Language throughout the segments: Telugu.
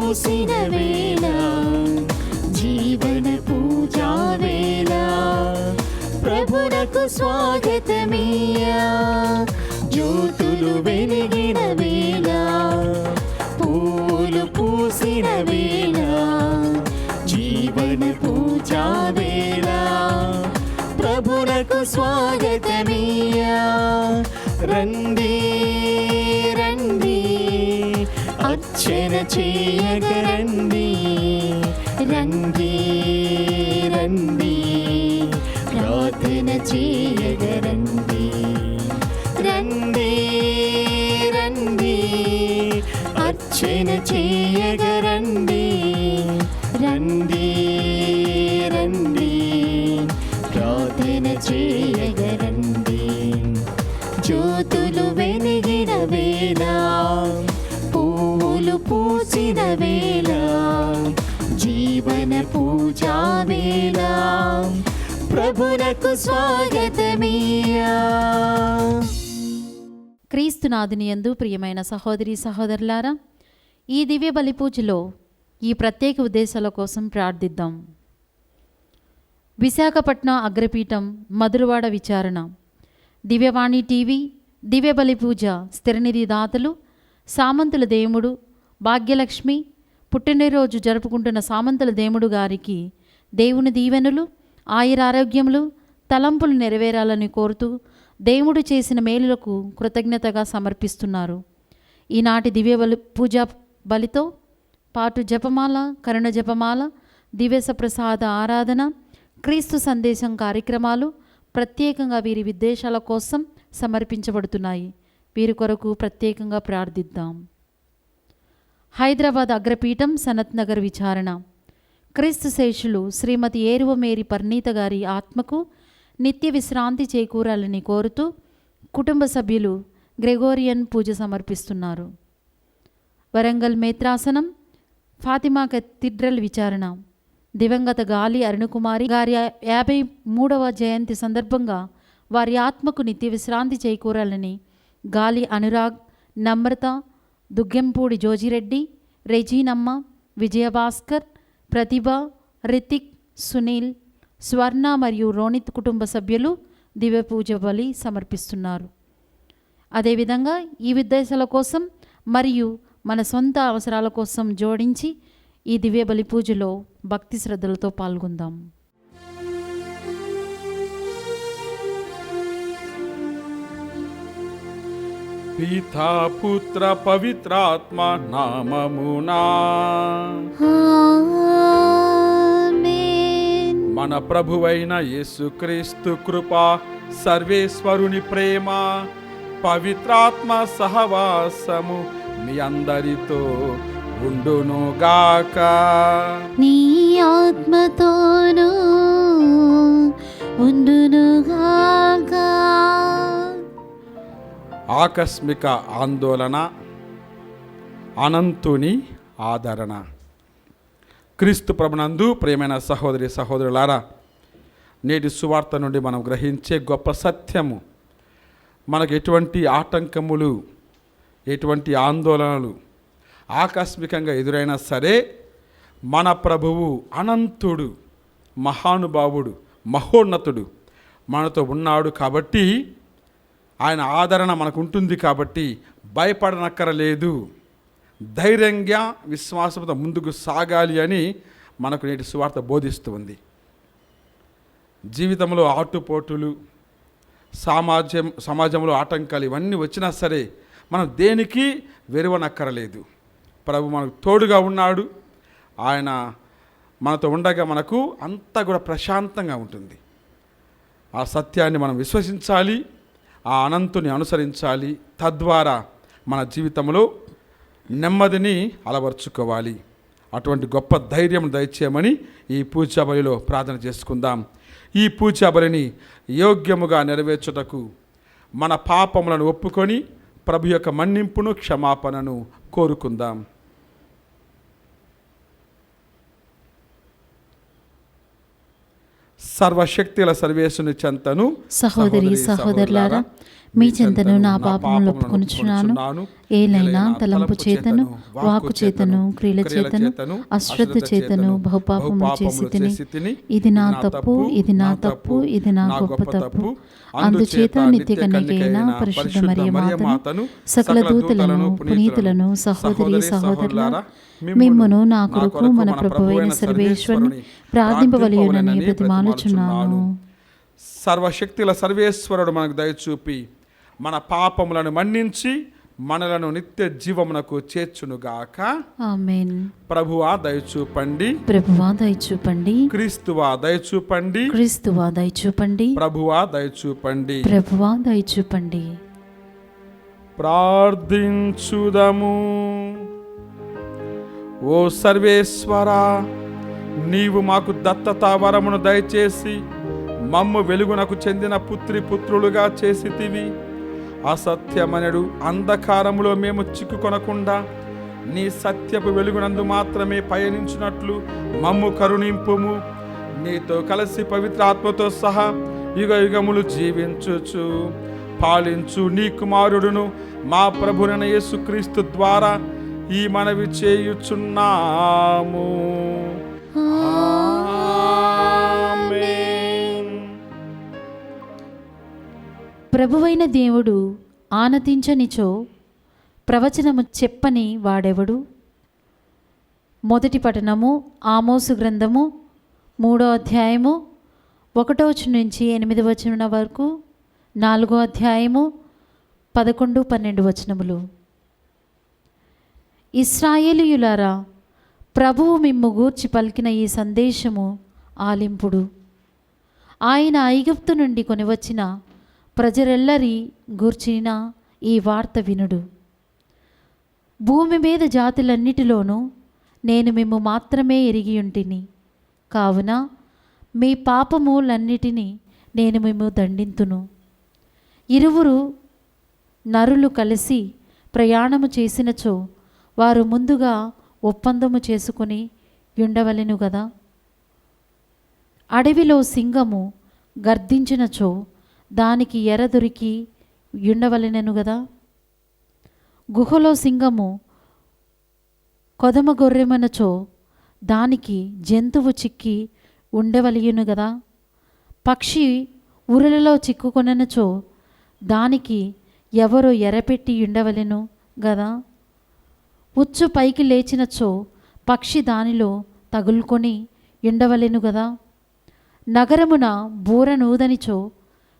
పూసిన వేళ, జీవన పూజా వేళ, ప్రభునకు స్వాగతమీయా. జ్యోతులు వెలిగిన వేళ, పూలు పూసిన వేళ, జీవన పూజా వేళ, ప్రభునకు స్వాగతమీయా. రండి రండి అర్చన చేయగ రండి, రండి రండి ప్రార్థన చేయగ రండి, రండి రండి అర్చన చేయగ రండి, రండి రండి ప్రార్థన చేయగ రండి. జ్యోతులు వెలిగిన వేళ, పువ్వులు పూసిన వేళ, జీవన పూజా వేళ, ప్రభునకు స్వాగతమీయా. క్రీస్తునాథుని యందు ప్రియమైన సహోదరి సహోదరులారా, ఈ దివ్య బలి పూజలో ఈ ప్రత్యేక ఉద్దేశాల కోసం ప్రార్థిద్దాం. విశాఖపట్నం అగ్రపీఠం మధురవాడ విచారణ, దివ్యవాణి టీవీ, దివ్య బలి పూజ స్థిరనిధి దాతలు సామంతుల దేముడు భాగ్యలక్ష్మి పుట్టినరోజు జరుపుకుంటున్న సామంతుల దేముడు గారికి దేవుని దీవెనలు, ఆయురారోగ్యములు, తలంపులు నెరవేరాలని కోరుతూ దేవుడు చేసిన మేలులకు కృతజ్ఞతగా సమర్పిస్తున్నారు. ఈనాటి దివ్య బలి పూజా బలితో పాటు జపమాల, కరుణ జపమాల, దివ్యస ప్రసాద ఆరాధన, క్రీస్తు సందేశం కార్యక్రమాలు ప్రత్యేకంగా వీరి విద్దేశాల కోసం సమర్పించబడుతున్నాయి. వీరి కొరకు ప్రత్యేకంగా ప్రార్థిద్దాం. హైదరాబాద్ అగ్రపీఠం సనత్ నగర్ విచారణ, క్రీస్తు శేషులు శ్రీమతి ఏరువ మేరీ పర్నీత గారి ఆత్మకు నిత్య విశ్రాంతి చేకూరాలని కోరుతూ కుటుంబ సభ్యులు గ్రెగోరియన్ పూజ సమర్పిస్తున్నారు. వరంగల్ మేత్రాసనం ఫాతిమా కథీడ్రల్ విచారణ, దివంగత గాలి అరుణకుమారి గారి 53వ జయంతి సందర్భంగా వారి ఆత్మకు నిత్య విశ్రాంతి చేకూరాలని గాలి అనురాగ్, నమ్రత, దుగ్గెంపూడి జోజిరెడ్డి, రెజీనమ్మ, విజయభాస్కర్, ప్రతిభ, రితిక్, సునీల్, స్వర్ణ మరియు రోనిత్ కుటుంబ సభ్యులు దివ్య పూజ బలి సమర్పిస్తున్నారు. అదేవిధంగా ఈ విద్దేశాల కోసం మరియు మన సొంత అవసరాల కోసం జోడించి ఈ దివ్య బలి పూజలో భక్తి శ్రద్ధలతో పాల్గొందాం. పితా పుత్ర పవిత్రాత్మ నామమునా ఆమేన్. మన ప్రభువైన యేసుక్రీస్తు కృప, సర్వేశ్వరుని ప్రేమ, పవిత్రాత్మ సహవాసము మీ అందరితో ఉండునుగాక. నీ ఆత్మతోనూ ఉండునుగాక. ఆకస్మిక ఆందోళన, అనంతుని ఆదరణ. క్రీస్తు ప్రభునందు ప్రియమైన సహోదరి సహోదరులారా, నేటి సువార్త నుండి మనం గ్రహించే గొప్ప సత్యము, మనకు ఎటువంటి ఆటంకములు, ఎటువంటి ఆందోళనలు ఆకస్మికంగా ఎదురైనా సరే మన ప్రభువు అనంతుడు, మహానుభావుడు, మహోన్నతుడు మనతో ఉన్నాడు. కాబట్టి ఆయన ఆదరణ మనకు ఉంటుంది. కాబట్టి భయపడనక్కరలేదు, ధైర్యంగా విశ్వాసంతో ముందుకు సాగాలి అని మనకు నేటి సువార్త బోధిస్తుంది. జీవితంలో ఆటుపోటులు, సమాజంలో ఆటంకాలు ఇవన్నీ వచ్చినా సరే మనం దేనికి వెరవనక్కరలేదు. ప్రభు మనకు తోడుగా ఉన్నాడు. ఆయన మనతో ఉండగా మనకు అంతా కూడా ప్రశాంతంగా ఉంటుంది. ఆ సత్యాన్ని మనం విశ్వసించాలి, ఆ అనంతుని అనుసరించాలి. తద్వారా మన జీవితంలో నెమ్మదిని అలవర్చుకోవాలి. అటువంటి గొప్ప ధైర్యం దయచేయమని ఈ పూజా బలిలో ప్రార్థన చేసుకుందాం. ఈ పూజా బలిని యోగ్యముగా నెరవేర్చుటకు మన పాపములను ఒప్పుకొని ప్రభు యొక్క మన్నింపును, క్షమాపణను కోరుకుందాం. సర్వశక్తుల సర్వేశ్వరుని చెంతను సహోదరి సహోదరులారా, మీ చెంతను నా పాపములు ఒప్పుకొనుచున్నాను. ఏలైనా తలంపు చేతను, వాక్కు చేతను, క్రియల చేతను, అశ్రద్ధ చేతను బహుపాపములు చేసి తిని. ఇది నా తప్పు, ఇది నా తప్పు, ఇది నా గొప్ప తప్పు. అందుచేత నిత్య కన్యకైన పరిశుద్ధ మరియ మాతను, సకల దూతలను, పునీతులను, సహోదరి సహోదరులారా, మిమ్మును నా కొరకు మన ప్రభువైన సర్వేశ్వరుని ప్రార్థింపవలెనని బ్రతిమాలుచున్నాను. సర్వశక్తుల సర్వేశ్వరుడు మనకు దయచూపి మన పాపములను మన్నించి మనలను నిత్య జీవమునకు చేర్చునుగాక. ఆమేన్. ప్రభువా దయచూపండి, ప్రభువా దయచూపండి, క్రీస్తువా దయచూపండి, క్రీస్తువా దయచూపండి, ప్రభువా దయచూపండి. ప్రభువా దయచూపండి. ప్రార్థించుదము. ఓ సర్వేశ్వరా, నీవు మాకు దత్తతా వరమును దయచేసి మమ్ము వెలుగునకు చెందిన పుత్రులుగా చేసితివి. అసత్యమనడు అంధకారములో మేము చిక్కుకొనకుండా నీ సత్యపు వెలుగునందు మాత్రమే పయనించినట్లు మమ్ము కరుణింపుము. నీతో కలిసి పవిత్ర ఆత్మతో సహా యుగ యుగములు జీవించుచు పాలించు నీ కుమారుడును మా ప్రభువైన యేసుక్రీస్తు ద్వారా ఈ మనవి చేయుచున్నాము. ప్రభువైన దేవుడు ఆనతించనిచో ప్రవచనము చెప్పని వాడెవడు? మొదటి పఠనము ఆమోసు గ్రంథము 3వ అధ్యాయము 1 నుంచి 8 వరకు, 4వ అధ్యాయము 11, 12 వచనములు. ఇశ్రాయేలీయులారా, ప్రభువు మిమ్ము గూర్చి పలికిన ఈ సందేశము ఆలింపుడు. ఆయన ఐగుప్తు నుండి కొనివచ్చిన ప్రజరెల్లరి గూర్చిన ఈ వార్త వినుడు. భూమి మీద జాతులన్నిటిలోనూ నేను మిమ్ము మాత్రమే ఎరిగియుంటిని. కావున మీ పాపములన్నిటినీ నేను మిమ్ము దండింతును. ఇరువురు నరులు కలిసి ప్రయాణము చేసినచో వారు ముందుగా ఒప్పందము చేసుకొని ఉండవలెను గదా. అడవిలో సింగము గర్దించినచో దానికి ఎర దొరికి ఉండవలెనను గదా. గుహలో సింగము కొదమ గొర్రెమనచో దానికి జంతువు చిక్కి ఉండవలయును గదా. పక్షి ఉరులలో చిక్కుకొననచో దానికి ఎవరో ఎరపెట్టి ఉండవలెను గదా. ఉచ్చు పైకి లేచినచో పక్షి దానిలో తగులుకొని ఉండవలెను గదా. నగరమున బూరనూదనిచో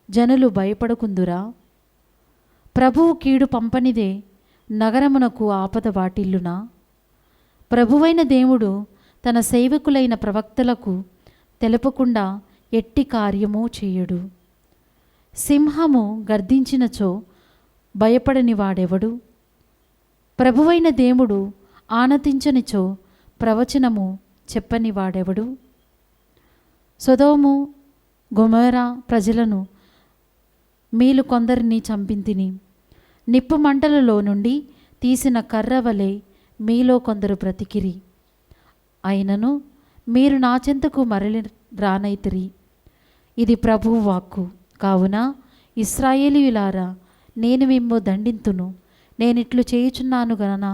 జనులు భయపడకుందురా. ప్రభువు కీడు పంపనిదే నగరమునకు ఆపద వాటిల్లునా. ప్రభువైన దేవుడు తన సేవకులైన ప్రవక్తలకు తెలపకుండా ఎట్టి కార్యము చేయడు. సింహము గర్దించినచో భయపడని వాడెవడు? ప్రభువైన దేవుడు ఆనతించనిచో ప్రవచనము చెప్పని వాడెవడు? సొదొము గొమొర్రా ప్రజలను మీలు కొందరిని చంపింతిని. నిప్పు మంటలలో నుండి తీసిన కర్ర వలె మీలో కొందరు బ్రతికిరి. అయినను మీరు నా చెంతకు మరలి రానైతిరి. ఇది ప్రభువు వాక్కు. కావున ఇశ్రాయేలీయులారా, నేను మిమ్ము దండింతును. నేనిట్లు చేయుచున్నాను గనన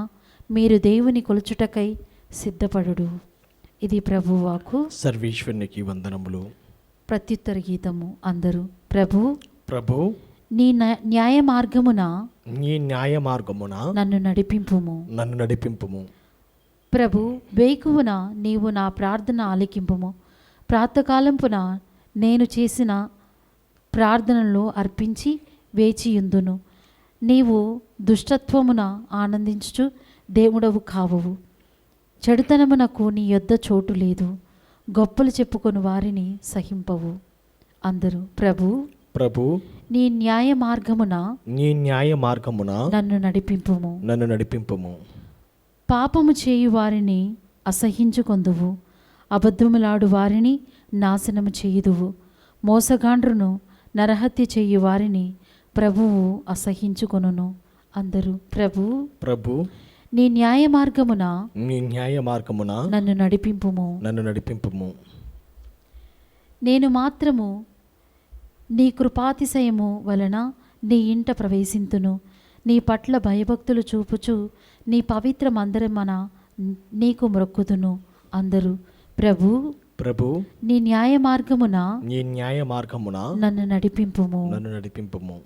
మీరు దేవుని కొలుచుటకై సిద్ధపడుడు. ఇది ప్రభువు వాక్కు. సర్వేశ్వరునికి వందనములు. ప్రత్యుత్తర గీతము. అందరూ ప్రభు నీ న్యాయ మార్గమున నన్ను నడిపింపుము. ప్రభు, వేకువున నీవు నా ప్రార్థన ఆలకింపుము. ప్రాతకాలంపున నేను చేసిన ప్రార్థనలు అర్పించి వేచియుందును. నీవు దుష్టత్వమున ఆనందించుచు దేవుడవు కావువు. చెడుతనమునకు నీ యొద్ద చోటు లేదు. గొప్పలు చెప్పుకొని వారిని సహింపవు. అందరూ ప్రభు నీ న్యాయ మార్గమున నన్ను నడిపింపుము. పాపము చేయు వారిని అసహించుకొందువు. అబద్ధములాడు వారిని నాశనము చేయుదువు. మోసగాండ్రును నరహత్య చేయు వారిని ప్రభువు అసహించుకొనును. అందరూ ప్రభు నీ న్యాయ మార్గమున నన్ను నడిపింపుము. నేను మాత్రము నీ కృపాతిశయము వలన నీ ఇంట ప్రవేశింతును. నీ పట్ల భయభక్తులు చూపుచు నీ పవిత్ర మందిరమన నీకు మొక్కుదును. అందరూ ప్రభు ప్రభు నీ న్యాయ మార్గమున నీ న్యాయ మార్గమున నన్ను నడిపింపుము. నన్ను నడిపింపుము.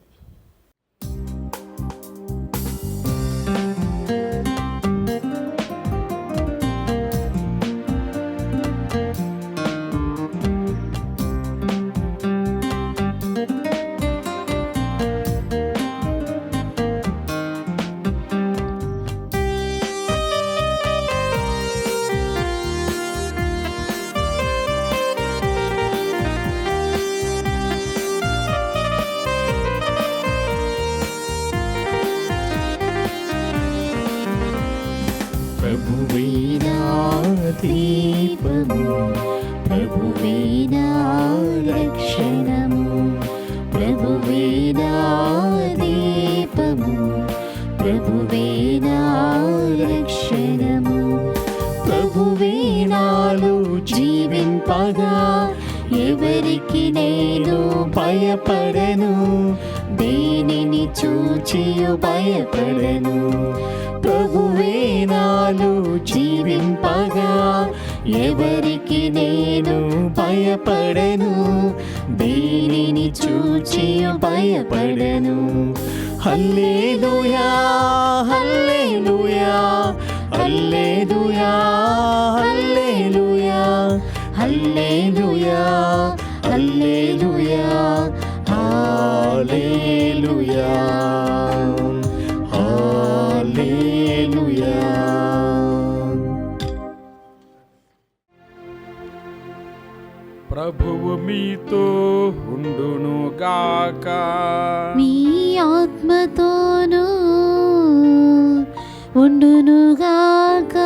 ప్రభువేనా దీపము, ప్రభువేనా రక్షణము, ప్రభువేనా దీపము, ప్రభువేనా రక్షణము, ప్రభువేనాలు జీవింపగా ఎవరికి నేను భయపడను, దేనిని చూచియు భయపడను. ప్రభువేనాలు జీవింపగా ఎవరికి నేను భయపడను, దేనిని చూచియు భయపడను. హల్లెలూయా హల్లెలూయా హల్లెలూయా హల్లెలూయా హల్లెలూయా హల్లెలూయా హల్లెలూయా హల్లెలూయా. ప్రభువు మీతో ఉండునుగాక. మీ ఆత్మతోనూ ఉండునుగాక.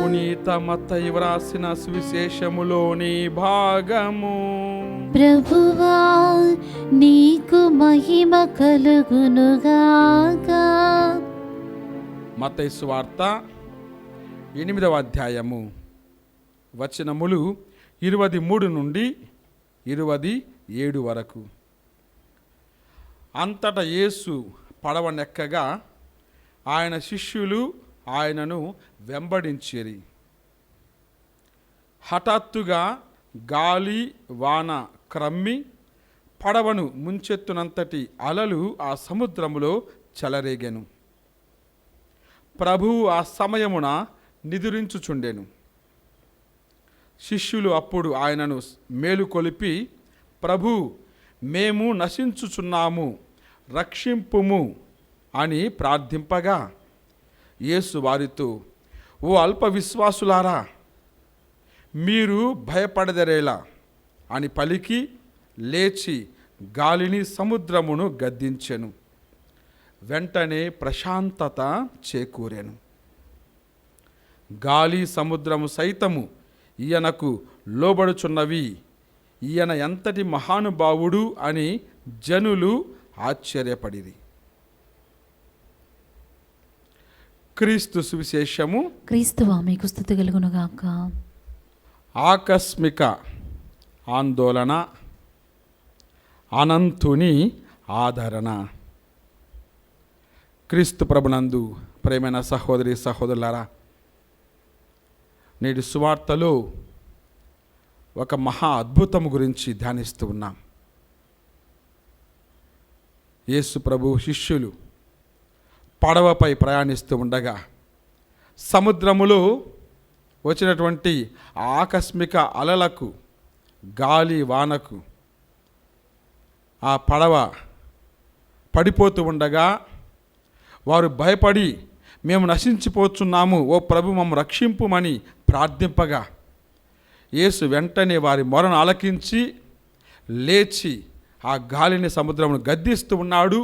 పునీత మత్తయి వ్రాసిన సువిశేషములోని భాగము. ప్రభువా నీకు మహిమ కలుగునుగాక. మత్తయి సువార్త 8వ అధ్యాయము వచనములు 23 నుండి 27 వరకు. అంతటా యేసు పడవనెక్కగా ఆయన శిష్యులు ఆయనను వెంబడించిరి. హఠాత్తుగా గాలి వాన క్రమ్మి పడవను ముంచెత్తునంతటి అలలు ఆ సముద్రములో చెలరేగెను. ప్రభువు ఆ సమయమున నిదురించుచుండెను. శిష్యులు అప్పుడు ఆయనను మేలుకొలిపి, ప్రభు, మేము నశించుచున్నాము, రక్షింపుము అని ప్రార్థింపగా యేసు వారితో, ఓ అల్ప విశ్వాసులారా, మీరు భయపడదరేలా అని పలికి లేచి గాలిని సముద్రమును గద్దించెను. వెంటనే ప్రశాంతత చేకూరెను. గాలి సముద్రము సైతము ఈయనకు లోబడుచున్నవి. ఈయన ఎంతటి మహానుభావుడు అని జనులు ఆశ్చర్యపడిరి. క్రీస్తు సువిశేషము. క్రీస్తువా మీకు స్తుతి కలుగునుగాక. ఆకస్మిక ఆందోళన, అనంతుని ఆదరణ. క్రీస్తు ప్రభునందు ప్రేమైన సహోదరి సహోదరులారా, నేటి సువార్తలో ఒక మహా అద్భుతం గురించి ధ్యానిస్తూ ఉన్నాం. యేసు ప్రభు శిష్యులు పడవపై ప్రయాణిస్తూ ఉండగా సముద్రములో వచ్చినటువంటి ఆకస్మిక అలలకు, గాలి వానకు ఆ పడవ పడిపోతూ ఉండగా వారు భయపడి, మేము నశించిపోతున్నాము, ఓ ప్రభు మమ్ము రక్షింపుమని ప్రార్థింపగా యేసు వెంటనే వారి మొరను ఆలకించి లేచి ఆ గాలిని సముద్రమును గద్దిస్తూ ఉన్నాడు.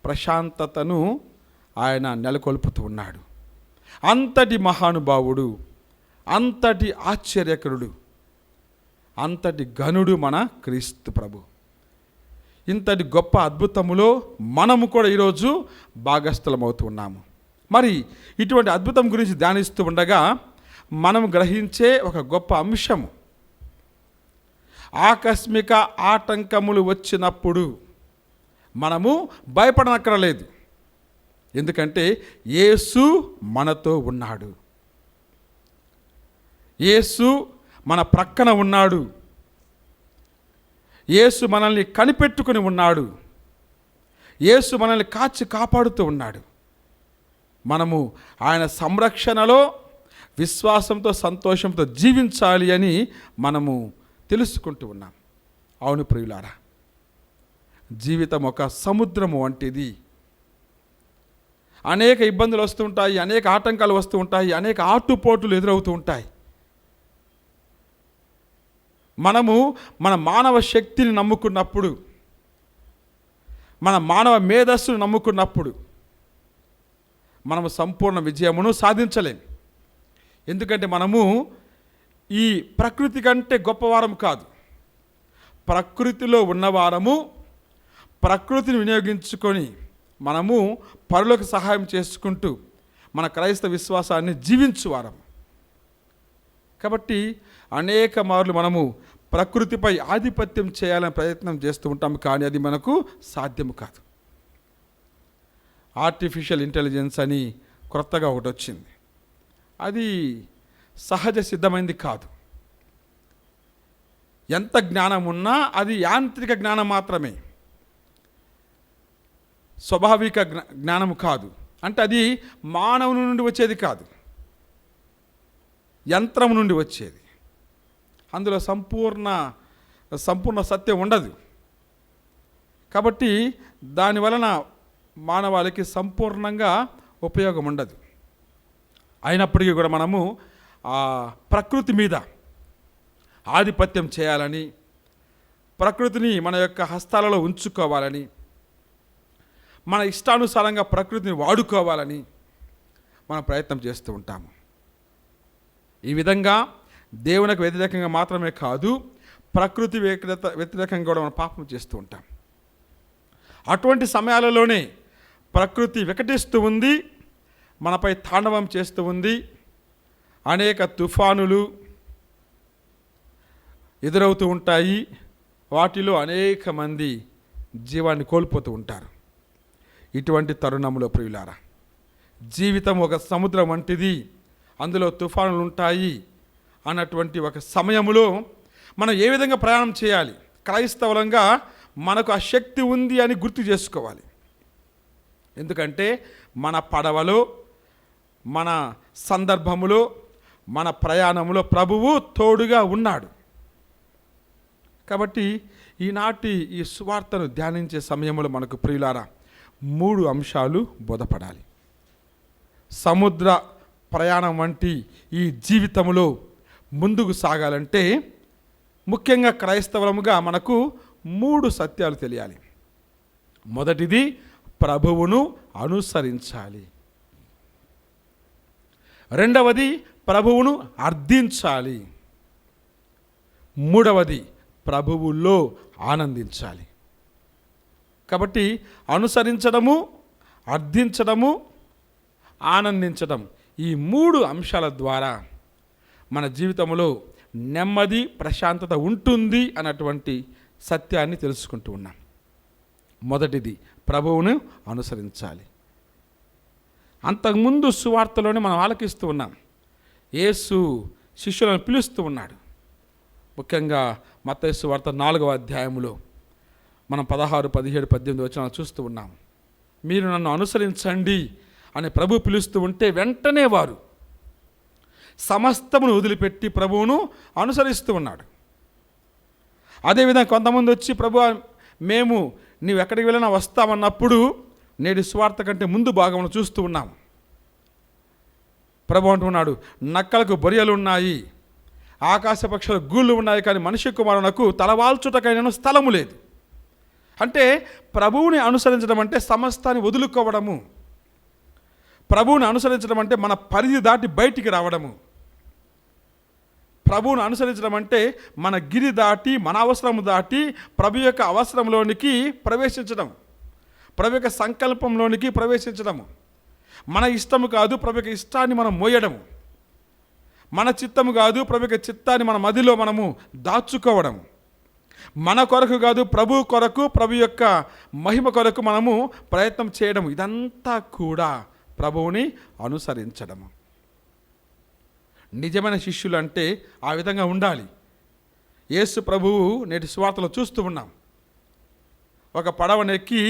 ప్రశాంతతను ఆయన నెలకొల్పుతూ ఉన్నాడు. అంతటి మహానుభావుడు, అంతటి ఆశ్చర్యకరుడు, అంతటి ఘనుడు మన క్రీస్తు ప్రభు. ఇంతటి గొప్ప అద్భుతములో మనము కూడా ఈరోజు భాగస్థులమవుతూ ఉన్నాము. మరి ఇటువంటి అద్భుతం గురించి ధ్యానిస్తూ ఉండగా మనం గ్రహించే ఒక గొప్ప అంశము, ఆకస్మిక ఆటంకములు వచ్చినప్పుడు మనము భయపడనక్కరలేదు. ఎందుకంటే యేసు మనతో ఉన్నాడు. యేసు మన ప్రక్కన ఉన్నాడు. యేసు మనల్ని కనిపెట్టుకుని ఉన్నాడు. యేసు మనల్ని కాచి కాపాడుతూ ఉన్నాడు. మనము ఆయన సంరక్షణలో విశ్వాసంతో సంతోషంతో జీవించాలి అని మనము తెలుసుకుంటూ ఉన్నాం. అవును ప్రియులారా, జీవితం ఒక సముద్రము వంటిది. అనేక ఇబ్బందులు వస్తూ ఉంటాయి, అనేక ఆటంకాలు వస్తూ ఉంటాయి, అనేక ఆటుపోటులు ఎదురవుతూ ఉంటాయి. మనము మన మానవ శక్తిని నమ్ముకున్నప్పుడు, మన మానవ మేధస్సును నమ్ముకున్నప్పుడు మనము సంపూర్ణ విజయమును సాధించలేం. ఎందుకంటే మనము ఈ ప్రకృతి కంటే గొప్పవారం కాదు. ప్రకృతిలో ఉన్నవారము ప్రకృతిని వినియోగించుకొని మనము పరులకు సహాయం చేసుకుంటూ మన క్రైస్తవ విశ్వాసాన్ని జీవించువారం. కాబట్టి అనేక మార్లు మనము ప్రకృతిపై ఆధిపత్యం చేయాలని ప్రయత్నం చేస్తూ ఉంటాం, కానీ అది మనకు సాధ్యము కాదు. ఆర్టిఫిషియల్ ఇంటెలిజెన్స్ అని క్రొత్తగా ఒకటి వచ్చింది. అది సహజ సిద్ధమైంది కాదు. ఎంత జ్ఞానం ఉన్నా అది యాంత్రిక జ్ఞానం మాత్రమే, స్వాభావిక జ్ఞానము కాదు. అంటే అది మానవుని నుండి వచ్చేది కాదు, యంత్రం నుండి వచ్చేది. అందులో సంపూర్ణ సత్యం ఉండదు. కాబట్టి దాని వలన మానవాళికి సంపూర్ణంగా ఉపయోగం ఉండదు. అయినప్పటికీ కూడా మనము ఆ ప్రకృతి మీద ఆధిపత్యం చేయాలని, ప్రకృతిని మన యొక్క హస్తాలలో ఉంచుకోవాలని, మన ఇష్టానుసారంగా ప్రకృతిని వాడుకోవాలని మనం ప్రయత్నం చేస్తూ ఉంటాము. ఈ విధంగా దేవునికి వ్యతిరేకంగా మాత్రమే కాదు, ప్రకృతి వ్యతిరేకంగా కూడా మనం పాపం చేస్తూ ఉంటాం. అటువంటి సమయాలలోనే ప్రకృతి వికటిస్తూ ఉంది, మనపై తాండవం చేస్తూ ఉంది. అనేక తుఫానులు ఎదురవుతూ ఉంటాయి. వాటిలో అనేక మంది జీవాన్ని కోల్పోతూ ఉంటారు. ఇటువంటి తరుణంలో ప్రియులారా, జీవితం ఒక సముద్రం వంటిది, అందులో తుఫానులు ఉంటాయి అన్నటువంటి ఒక సమయంలో మనం ఏ విధంగా ప్రయాణం చేయాలి? క్రైస్తవులంగా మనకు ఆ శక్తి ఉంది అని గుర్తు చేసుకోవాలి. ఎందుకంటే మన పడవలో, మన సందర్భములో, మన ప్రయాణంలో ప్రభువు తోడుగా ఉన్నాడు. కాబట్టి ఈనాటి ఈ సువార్తను ధ్యానించే సమయంలో మనకు ప్రియులారా 3 అంశాలు బోధపడాలి. సముద్ర ప్రయాణం వంటి ఈ జీవితంలో ముందుకు సాగాలంటే ముఖ్యంగా క్రైస్తవులముగా మనకు 3 సత్యాలు తెలియాలి. మొదటిది, ప్రభువును అనుసరించాలి. రెండవది, ప్రభువును అర్థించాలి. మూడవది, ప్రభువులో ఆనందించాలి. కాబట్టి అనుసరించడము, అర్థించడము, ఆనందించడం, ఈ 3 అంశాల ద్వారా మన జీవితంలో నెమ్మది, ప్రశాంతత ఉంటుంది అన్నటువంటి సత్యాన్ని తెలుసుకుంటూ ఉన్నాం. మొదటిది, ప్రభువును అనుసరించాలి. అంతకుముందు సువార్తలోనే మనం ఆలకిస్తూ ఉన్నాం. యేసు శిష్యులను పిలుస్తూ ఉన్నాడు. ముఖ్యంగా మత్తయి సువార్త 4వ అధ్యాయంలో మనం 16, 17, 18 వచనాలు చూస్తూ ఉన్నాం. మీరు నన్ను అనుసరించండి అని ప్రభు పిలుస్తూ ఉంటే వెంటనే వారు సమస్తమును వదిలిపెట్టి ప్రభువును అనుసరిస్తూ ఉన్నాడు. అదేవిధంగా కొంతమంది వచ్చి ప్రభు మేము నీవు ఎక్కడికి వెళ్ళినా వస్తామన్నప్పుడు నేటి సువార్త కంటే ముందు భాగమును చూస్తూ ఉన్నాం. ప్రభు అంటున్నాడు, నక్కలకు బొరియలు ఉన్నాయి, ఆకాశ పక్షుల గూళ్ళు ఉన్నాయి, కానీ మనిషి కుమారునకు తలవాల్చుటకైన స్థలము లేదు. అంటే ప్రభువుని అనుసరించడం అంటే సమస్తాన్ని వదులుకోవడము. ప్రభువుని అనుసరించడం అంటే మన పరిధి దాటి బయటికి రావడము. ప్రభువును అనుసరించడం అంటే మన గిరి దాటి, మన అవసరము దాటి ప్రభు యొక్క అవసరంలోనికి ప్రవేశించడం, ప్రభు యొక్క సంకల్పంలోనికి ప్రవేశించడము. మన ఇష్టము కాదు, ప్రభు యొక్క ఇష్టాన్ని మనం మోయడము. మన చిత్తము కాదు, ప్రభు యొక్క చిత్తాన్ని మన మదిలో మనము దాచుకోవడం. మన కొరకు కాదు, ప్రభు కొరకు, ప్రభు యొక్క మహిమ కొరకు మనము ప్రయత్నం చేయడం, ఇదంతా కూడా ప్రభువుని అనుసరించడము. నిజమైన శిష్యులు అంటే ఆ విధంగా ఉండాలి. యేసు ప్రభువు నేటి సువార్తలో చూస్తూ ఉన్నాం. ఒక పడవనెక్కి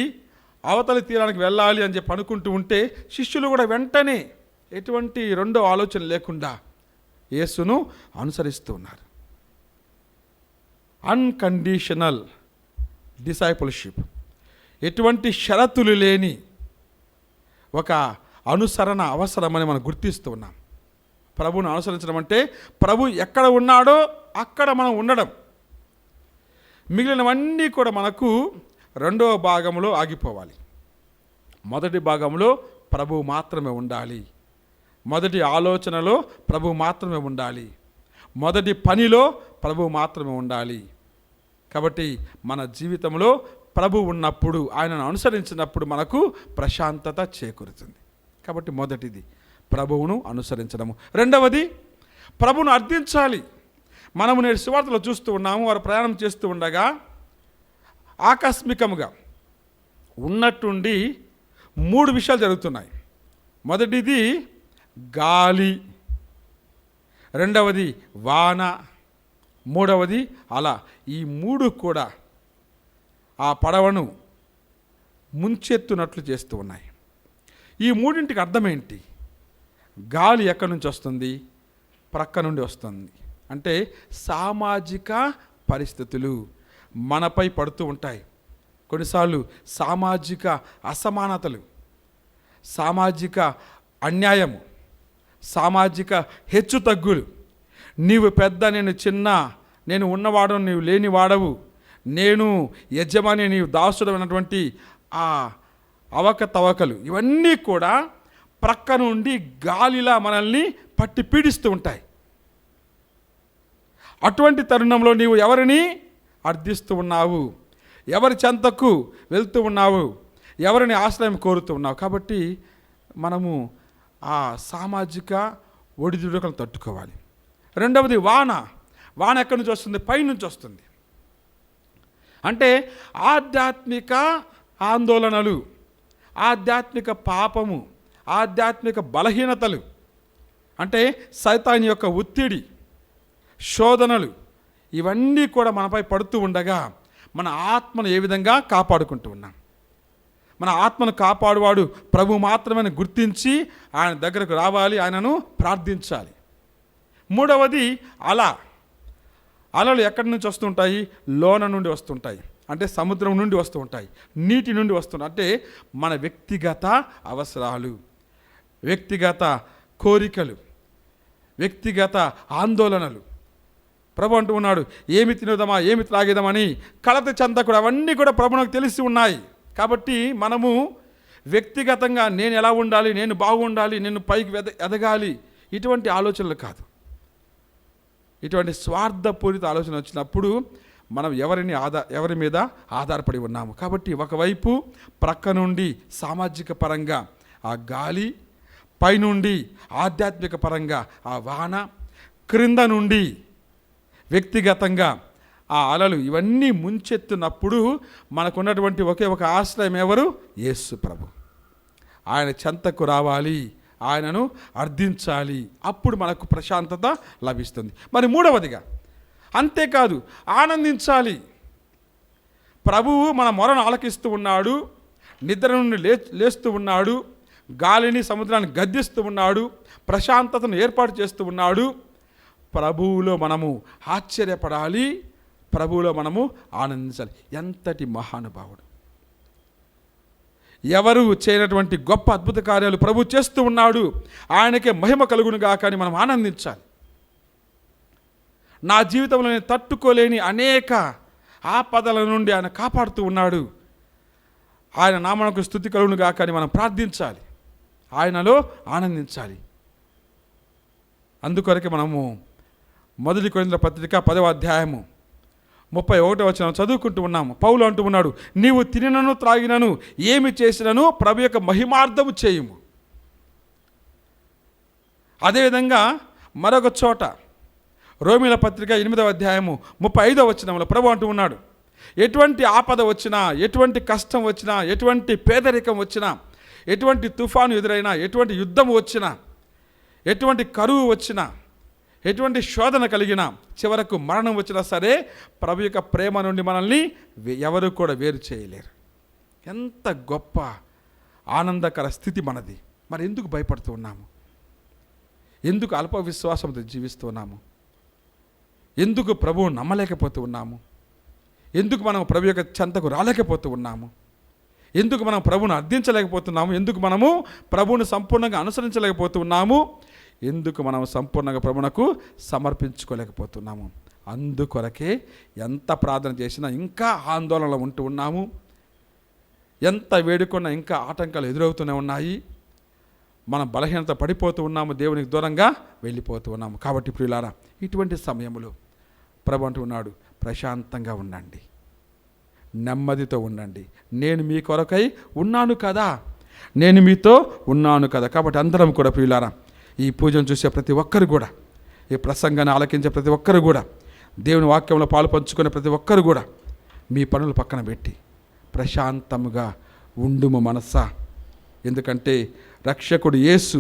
అవతలి తీరానికి వెళ్ళాలి అని చెప్పి అనుకుంటూ ఉంటే శిష్యులు కూడా వెంటనే ఎటువంటి రెండో ఆలోచన లేకుండా యేసును అనుసరిస్తూ ఉన్నారు. అన్కండిషనల్ డిసైపుల్షిప్, ఎటువంటి షరతులు లేని ఒక అనుసరణ అవసరమని మనం గుర్తిస్తూ ఉన్నాం. ప్రభువును అనుసరించడం అంటే ప్రభు ఎక్కడ ఉన్నాడో అక్కడ మనం ఉండడం. మిగిలినవన్నీ కూడా మనకు రెండవ భాగంలో ఆగిపోవాలి. మొదటి భాగంలో ప్రభువు మాత్రమే ఉండాలి. మొదటి ఆలోచనలో ప్రభువు మాత్రమే ఉండాలి. మొదటి పనిలో ప్రభువు మాత్రమే ఉండాలి. కాబట్టి మన జీవితంలో ప్రభు ఉన్నప్పుడు, ఆయనను అనుసరించినప్పుడు మనకు ప్రశాంతత చేకూరుతుంది. కాబట్టి మొదటిది ప్రభువును అనుసరించడము. రెండవది ప్రభువును అర్థించాలి. మనము నేడు సువార్తలో చూస్తూ ఉన్నాము. వారు ప్రయాణం చేస్తూ ఉండగా ఆకస్మికముగా ఉన్నట్టుండి 3 విషయాలు జరుగుతున్నాయి. మొదటిది గాలి, రెండవది వాన, మూడవది అలా. ఈ 3 కూడా ఆ పడవను ముంచెత్తునట్లు చేస్తూ ఉన్నాయి. ఈ 3ంటికి అర్థం ఏంటి? గాలి ఎక్కడి నుంచి వస్తుంది? ప్రక్క నుండి వస్తుంది. అంటే సామాజిక పరిస్థితులు మనపై పడుతూ ఉంటాయి. కొన్నిసార్లు సామాజిక అసమానతలు, సామాజిక అన్యాయము, సామాజిక హెచ్చుతగ్గులు, నీవు పెద్ద, నేను చిన్న, నేను ఉన్నవాడు, నీవు లేనివాడవు, నేను యజమాని, నీవు దాసుడు అన్నటువంటి ఆ అవకతవకలు, ఇవన్నీ కూడా ప్రక్క నుండి గాలిలా మనల్ని పట్టి పీడిస్తూ ఉంటాయి. అటువంటి తరుణంలో నీవు ఎవరిని అర్థిస్తూ ఉన్నావు? ఎవరి చెంతకు వెళ్తూ ఉన్నావు? ఎవరిని ఆశ్రయం కోరుతూ ఉన్నావు? కాబట్టి మనము ఆ సామాజిక ఒడిదుడుకులను తట్టుకోవాలి. రెండవది వాన. వాన ఎక్కడి నుంచి వస్తుంది? పైనుంచి వస్తుంది. అంటే ఆధ్యాత్మిక ఆందోళనలు, ఆధ్యాత్మిక పాపము, ఆధ్యాత్మిక బలహీనతలు, అంటే సైతాన్ యొక్క ఒత్తిడి, శోధనలు, ఇవన్నీ కూడా మనపై పడుతూ ఉండగా మన ఆత్మను ఏ విధంగా కాపాడుకుంటూ ఉన్నాం? మన ఆత్మను కాపాడువాడు ప్రభు మాత్రమే గుర్తించి ఆయన దగ్గరకు రావాలి, ఆయనను ప్రార్థించాలి. మూడవది అలలు ఎక్కడి నుంచి వస్తుంటాయి? లోన నుండి వస్తుంటాయి. అంటే సముద్రం నుండి వస్తూ ఉంటాయి, నీటి నుండి వస్తుంటాయి. అంటే మన వ్యక్తిగత అవసరాలు, వ్యక్తిగత కోరికలు, వ్యక్తిగత ఆందోళనలు. ప్రభు అంటూ ఉన్నాడు, ఏమి తినేదామా, ఏమి త్రాగేదామని కలత చెందకూడదు. అవన్నీ కూడా ప్రభువుకు తెలిసి ఉన్నాయి. కాబట్టి మనము వ్యక్తిగతంగా నేను ఎలా ఉండాలి, నేను బాగుండాలి, నేను పైకి ఎదగాలి, ఇటువంటి ఆలోచనలు కాదు. ఇటువంటి స్వార్థపూరిత ఆలోచన వచ్చినప్పుడు మనం ఎవరి మీద ఆధారపడి ఉన్నాము. కాబట్టి ఒకవైపు ప్రక్క నుండి సామాజిక పరంగా ఆ గాలి, పైనుండి ఆధ్యాత్మిక పరంగా ఆ వాన, క్రింద నుండి వ్యక్తిగతంగా ఆ అలలు, ఇవన్నీ ముంచెత్తున్నప్పుడు మనకున్నటువంటి ఒకే ఒక ఆశ్రయం ఎవరు? యేసు ప్రభు. ఆయన చెంతకు రావాలి, ఆయనను అర్థించాలి. అప్పుడు మనకు ప్రశాంతత లభిస్తుంది. మరి మూడవదిగా అంతేకాదు, ఆనందించాలి. ప్రభువు మన మొరను ఆలకిస్తూ ఉన్నాడు, నిద్ర నుండి లేస్తూ ఉన్నాడు, గాలిని సముద్రాన్ని గద్దిస్తూ ఉన్నాడు, ప్రశాంతతను ఏర్పాటు చేస్తూ ఉన్నాడు. ప్రభువులో మనము ఆశ్చర్యపడాలి, ప్రభువులో మనము ఆనందించాలి. ఎంతటి మహానుభావుడు! ఎవరు చేయనటువంటి గొప్ప అద్భుత కార్యాలు ప్రభు చేస్తూ ఉన్నాడు. ఆయనకే మహిమ కలుగునుగా. కానీ మనం ఆనందించాలి. నా జీవితంలో నేను తట్టుకోలేని అనేక ఆపదల నుండి ఆయన కాపాడుతూ ఉన్నాడు. ఆయన నామమునకు స్తుతి కలుగునుగా. కానీ మనం ప్రార్థించాలి, ఆయనలో ఆనందించాలి. అందుకొరకే మనము మొదటి కొరింథీయుల పత్రిక 10వ అధ్యాయము 31వ వచనం చదువుకుంటూ ఉన్నాము. పౌలు అంటూ ఉన్నాడు, నీవు తినినను త్రాగినను ఏమి చేసినను ప్రభు యొక్క మహిమార్థము చేయుము. అదేవిధంగా మరొక చోట రోమీల పత్రిక 8వ అధ్యాయము 35వ వచనంలో ప్రభు అంటూ ఉన్నాడు, ఎటువంటి ఆపద వచ్చినా, ఎటువంటి కష్టం వచ్చినా, ఎటువంటి పేదరికం వచ్చినా, ఎటువంటి తుఫాను ఎదురైనా, ఎటువంటి యుద్ధం వచ్చినా, ఎటువంటి కరువు వచ్చినా, ఎటువంటి శోధన కలిగినా, చివరకు మరణం వచ్చినా సరే ప్రభు యొక్క ప్రేమ నుండి మనల్ని ఎవరు కూడా వేరు చేయలేరు. ఎంత గొప్ప ఆనందకర స్థితి మనది. మరి ఎందుకు భయపడుతూ ఉన్నాము? ఎందుకు అల్ప విశ్వాసంతో జీవిస్తూ ఉన్నాము? ఎందుకు ప్రభువు నమ్మలేకపోతూ ఉన్నాము? ఎందుకు మనం ప్రభు యొక్క చెంతకు రాలేకపోతూ ఉన్నాము? ఎందుకు మనం ప్రభువును అర్థించలేకపోతున్నాము? ఎందుకు మనము ప్రభువును సంపూర్ణంగా అనుసరించలేకపోతూ ఉన్నాము? ఎందుకు మనం సంపూర్ణంగా ప్రభువునకు సమర్పించుకోలేకపోతున్నాము? అందుకొరకే ఎంత ప్రార్థన చేసినా ఇంకా ఆందోళనలో ఉంటూ ఉన్నాము. ఎంత వేడుకున్నా ఇంకా ఆటంకాలు ఎదురవుతూనే ఉన్నాయి. మనం బలహీనత పడిపోతూ ఉన్నాము, దేవునికి దూరంగా వెళ్ళిపోతూ ఉన్నాము. కాబట్టి ప్రియులారా, ఇటువంటి సమయంలో ప్రభు అంటూ ఉన్నాడు, ప్రశాంతంగా ఉండండి, నెమ్మదితో ఉండండి, నేను మీ కొరకై ఉన్నాను కదా, నేను మీతో ఉన్నాను కదా. కాబట్టి అందరం కూడా ప్రియులారా, ఈ పూజను చూసే ప్రతి ఒక్కరు కూడా, ఈ ప్రసంగాన్ని ఆలకించే ప్రతి ఒక్కరు కూడా, దేవుని వాక్యంలో పాలు పంచుకునే ప్రతి ఒక్కరు కూడా మీ పనులు పక్కన పెట్టి ప్రశాంతముగా ఉండుము మనస్సా. ఎందుకంటే రక్షకుడు యేసు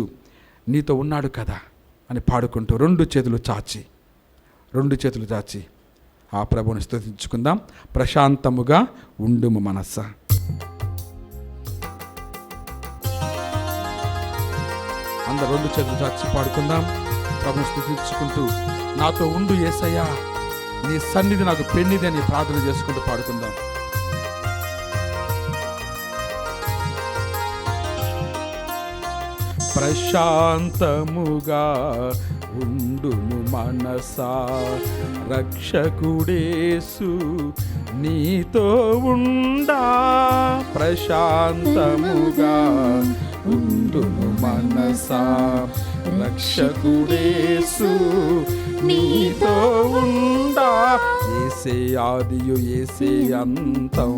నీతో ఉన్నాడు కదా అని పాడుకుంటూ రెండు చేతులు చాచి ఆ ప్రభువుని స్తుతించుకుందాం. ప్రశాంతముగా ఉండుము మనస్సా. అందరు రెండు చేతులు చాచి పాడుకుందాం. ప్రభుని స్తుతించుకుంటూ, నాతో ఉండు యేసయ్యా, నీ సన్నిధి నాకు పెన్నిది అని ప్రార్థన చేసుకుంటూ పాడుకుందాం. ప్రశాంతముగా ఉండుము మనసా, రక్షకుడేసు నీతో ఉండా. ప్రశాంతముగా ఉండుము మనసా, రక్షకుడేసు నీతో ఉండా. యేసే ఆదియు యేసే అంతం,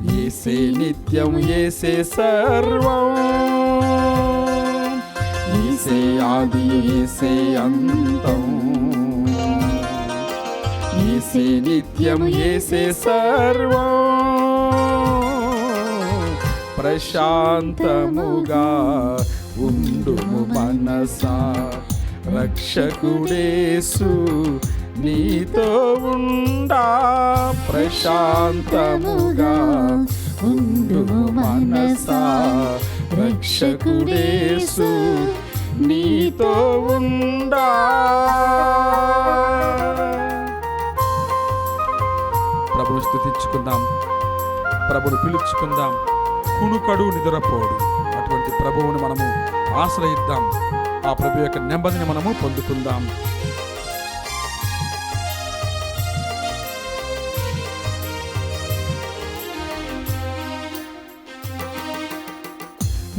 యేసే నిత్యం యేసే సర్వం. యేసే ఆదియు యేసే అంతం, యేసే నిత్యం యేసే సర్వం. ప్రశాంతముగా ఉండుము మనసా, రక్షకుడేసు నీతో ఉండా. ప్రశాంతముగా ఉండుము మనసా, రక్షకుడేసు నీతో ఉండా. ప్రభుని స్తుతించుకుందాం, ప్రభుని పిలుచుకుందాం. కునుకడు నిద్రపోడు అటువంటి ప్రభువుని మనము ఆశ్రయిద్దాం. ఆ ప్రభు యొక్క నెమ్మదిని మనము పొందుకుందాం.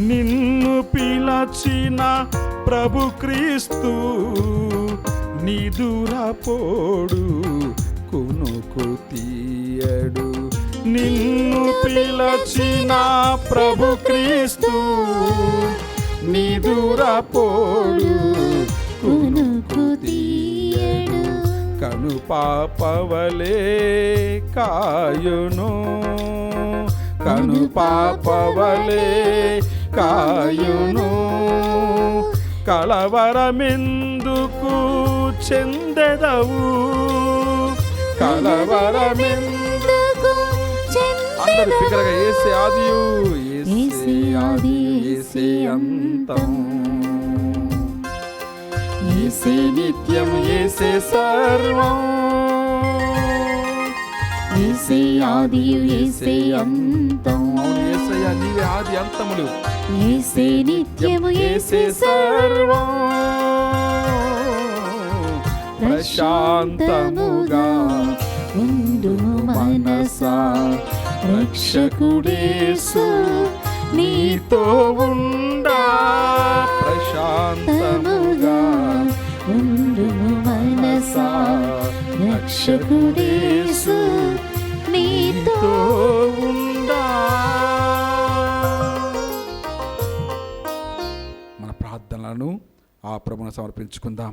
నిన్ను పిలచిన ప్రభు క్రీస్తు నిదురపోడు, కునుకు తీయడు. నిన్ను పిలచిన ప్రభు క్రీస్తు నిదురపోడు, కునుకు తీయడు. కను పాపవలే కాయును, కను పాపవలే కాయును. కలవరమెందుకు చెందెదవు, కలవరమెందుకు. అందరు బిగ్గరగా, యేసే ఆదియు యేసే ఆదియు యేసే అంతం, యేసే నిత్యం యేసే సర్వం. యేసే ఆదియు యేసే అంతం. అవును యేసయ్యా, నీవే ఆది అంతములు. యేసే నిత్యము యేసే సర్వం. ప్రశాంతముగా ఉండుము మనసా, రక్షకుడేసు నీతో ఉండా. ప్రశాంతముగా ఉండుము మనసా, రక్షకుడేసు నీతో ఉండా. మన ప్రార్థనలను ఆ ప్రభువును సమర్పించుకుందాం.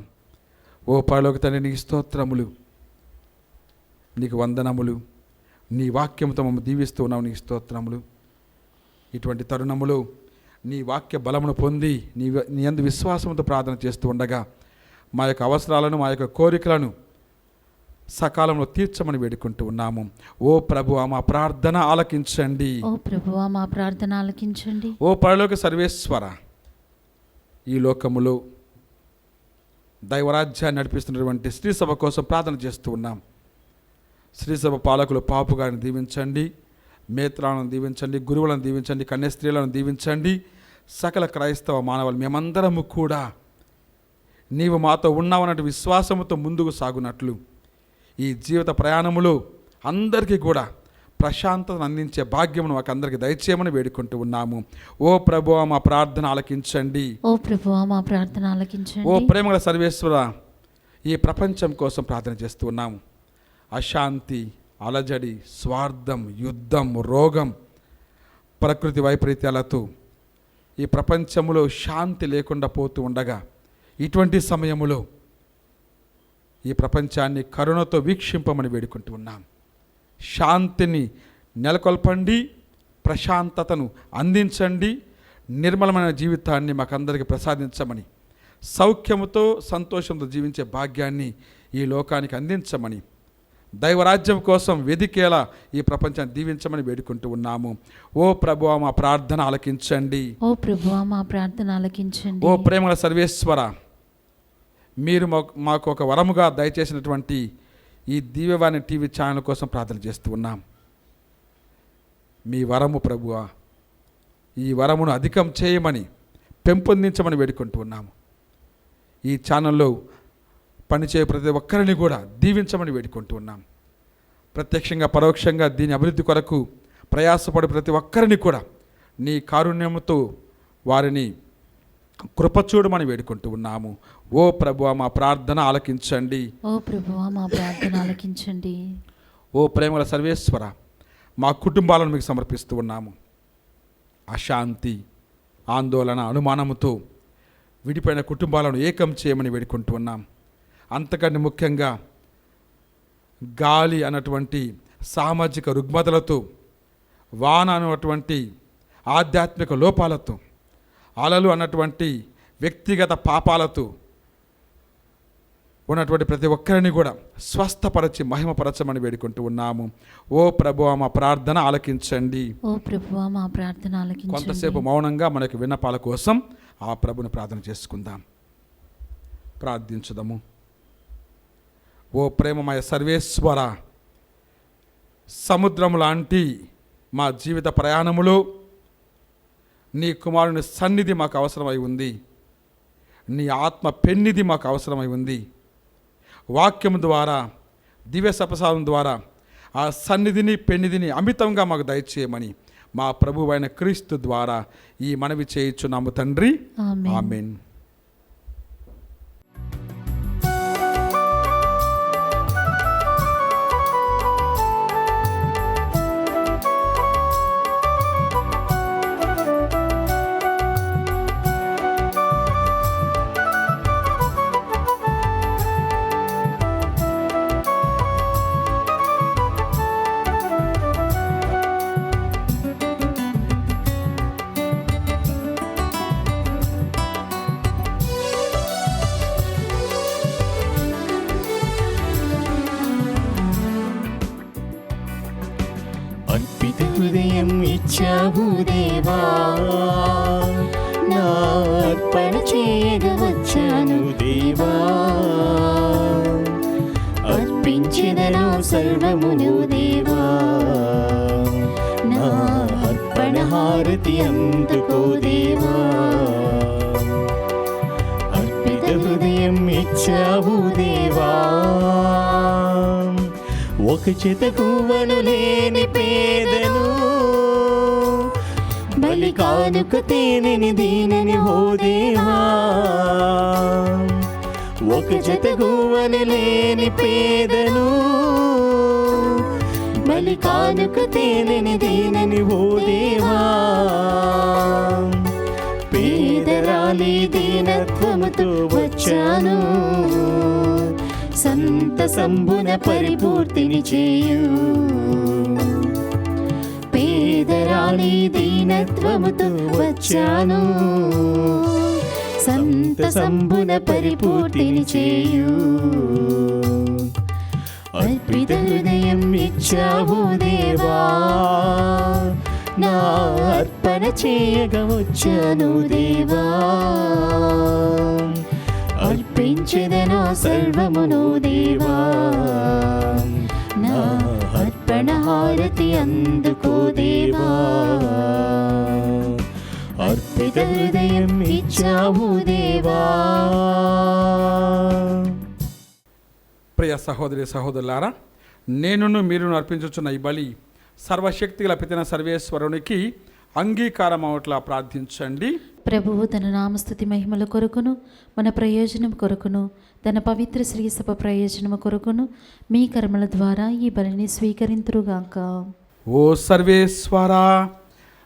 ఓ పరలోక తండ్రి, నీకు స్తోత్రములు, నీకు వందనములు. నీ వాక్యంతో మమ్మల్ని దీవిస్తూ ఉన్నావు, నీకు స్తోత్రములు. ఇటువంటి తరుణములు నీ వాక్య బలమును పొంది నీ యందు విశ్వాసంతో ప్రార్థన చేస్తూ ఉండగా మా యొక్క అవసరాలను, మా యొక్క కోరికలను సకాలంలో తీర్చమని వేడుకుంటూ ఉన్నాము. ఓ ప్రభువా, మా ప్రార్థన ఆలకించండి. ఓ ప్రభువా, మా ప్రార్థన ఆలకించండి. ఓ పరలోక సర్వేశ్వర, ఈ లోకములో దైవరాజ్యాన్ని నడిపిస్తున్నటువంటి శ్రీ సభ కోసం ప్రార్థన చేస్తూ ఉన్నాం. శ్రీ సభ పాలకులు పాపు గారిని దీవించండి, మేత్రాలను దీవించండి, గురువులను దీవించండి, కన్యాస్త్రీలను దీవించండి. సకల క్రైస్తవ మానవులు మేమందరము కూడా నీవు మాతో ఉన్నావన్నట్టు విశ్వాసముతో ముందుకు సాగునట్లు ఈ జీవిత ప్రయాణములో అందరికీ కూడా ప్రశాంతతను అందించే భాగ్యమును మాకు అందరికీ దయచేయమని వేడుకుంటూ ఉన్నాము. ఓ ప్రభువా, మా ప్రార్థన ఆలకించండి. ఓ ప్రభువా, మా ప్రార్థన ఆలకించండి. ఓ ప్రేమగల సర్వేశ్వర, ఈ ప్రపంచం కోసం ప్రార్థన చేస్తూ ఉన్నాము. అశాంతి, అలజడి, స్వార్థం, యుద్ధం, రోగం, ప్రకృతి వైపరీత్యాలతో ఈ ప్రపంచంలో శాంతి లేకుండా పోతూ ఉండగా ఇటువంటి సమయములో ఈ ప్రపంచాన్ని కరుణతో వీక్షింపమని వేడుకుంటూ ఉన్నాం. శాంతిని నెలకొల్పండి, ప్రశాంతతను అందించండి, నిర్మలమైన జీవితాన్ని మాకందరికీ ప్రసాదించమని, సౌఖ్యముతో సంతోషంతో జీవించే భాగ్యాన్ని ఈ లోకానికి అందించమని, దైవరాజ్యం కోసం వెదికేలా ఈ ప్రపంచాన్ని దీవించమని వేడుకుంటూ ఉన్నాము. ఓ ప్రభువా, మా ప్రార్థన ఆలకించండి. ఓ ప్రభువా, మా ప్రార్థన ఆలకించండి. ఓ ప్రేమల సర్వేశ్వర, మీరు మాకు ఒక వరముగా దయచేసినటువంటి ఈ దివ్యవాణి టీవీ ఛానల్ కోసం ప్రార్థన చేస్తూ ఉన్నాం. మీ వరము ప్రభువా, ఈ వరమును అధికం చేయమని, పెంపొందించమని వేడుకుంటూ ఉన్నాము. ఈ ఛానల్లో పనిచేయ ప్రతి ఒక్కరిని కూడా దీవించమని వేడుకుంటూ ఉన్నాం. ప్రత్యక్షంగా పరోక్షంగా దీని అభివృద్ధి కొరకు ప్రయాసపడి ప్రతి ఒక్కరిని కూడా నీ కారుణ్యముతో వారిని కృపచూడమని వేడుకుంటూ ఉన్నాము. ఓ ప్రభువా, మా ప్రార్థన ఆలకించండి. ఓ ప్రభువా, మా ప్రార్థన ఆలకించండి. ఓ ప్రేమల సర్వేశ్వర, మా కుటుంబాలను మీకు సమర్పిస్తూ ఉన్నాము. అశాంతి, ఆందోళన, అనుమానముతో విడిపోయిన కుటుంబాలను ఏకం చేయమని వేడుకుంటూ ఉన్నాం. అంతకంటే ముఖ్యంగా గాలి అన్నటువంటి సామాజిక రుగ్మతలతో, వాన అన్నటువంటి ఆధ్యాత్మిక లోపాలతో, అలలు అన్నటువంటి వ్యక్తిగత పాపాలతో ఉన్నటువంటి ప్రతి ఒక్కరిని కూడా స్వస్థపరచి మహిమపరచమని వేడుకుంటూ ఉన్నాము. ఓ ప్రభువా, మా ప్రార్థన ఆలకించండి. ఓ ప్రభువా, మా ప్రార్థన ఆలకించండి. కొంతసేపు మౌనంగా మనకు విన్నపాల కోసం ఆ ప్రభుని ప్రార్థన చేసుకుందాం. ప్రార్థించుదాము. ఓ ప్రేమమయ సర్వేశ్వర, సముద్రము లాంటి మా జీవిత ప్రయాణములో నీ కుమారుని సన్నిధి మాకు అవసరమై ఉంది. నీ ఆత్మ పెన్నిధి మాకు అవసరమై ఉంది. వాక్యము ద్వారా, దివ్య సప్రసాదం ద్వారా ఆ సన్నిధిని, పెన్నిధిని అమితంగా మాకు దయచేయమని మా ప్రభువైన క్రీస్తు ద్వారా ఈ మనవి చేయుచున్నాము తండ్రి. ఆమేన్. అర్పిత హృదయం ఇచ్చావు దేవా, నా అర్పణ చేయగా వచ్చాను దేవా. అర్పించెదను సర్వమును దేవా, నా అర్పణ హారతి అందుకో దేవా. అర్పిత హృదయం ఇచ్చావు దేవా, ఒక చేత గువ్వను లేని పేదను, బలి కానుక తేనెని దీనని ఓ దేవా. ఒక జత గువ్వను లేని పేదను, బలి కానుక తేనెని దీనని ఓ దేవా. పేదరాలి దీనత్వముతో వచ్చాను, సంతసంబున పరిపూర్తిని చేయు. పేదరాలి దీనత్వముతో వచ్చాను, సంతసంబున పరిపూర్తిని చేయు. అర్పిత హృదయం ఇచ్చావు దేవా, నా అర్పణ చేయగా వచ్చాను దేవా. అర్పించెదను సర్వమును దేవా, నా అర్పణ హారతి అందుకో దేవా. అర్పిత హృదయం ఇచ్చావు దేవా. ప్రియ సహోదరి సహోదరులారా, నేనును మీరును అర్పించుచున్న ఈ బలి సర్వశక్తి గల పితన సర్వేశ్వరునికి అంగీకారం అవట్లా ప్రార్థించండి. ప్రభువు తన నామస్తుతి మహిమల కొరకును మన ప్రయోజనం కొరకును తన పవిత్ర శ్రీసభ ప్రయోజనము కొరకును మీ కర్మల ద్వారా ఈ బలిని స్వీకరింతురుగాక. ఓ సర్వేశ్వరా,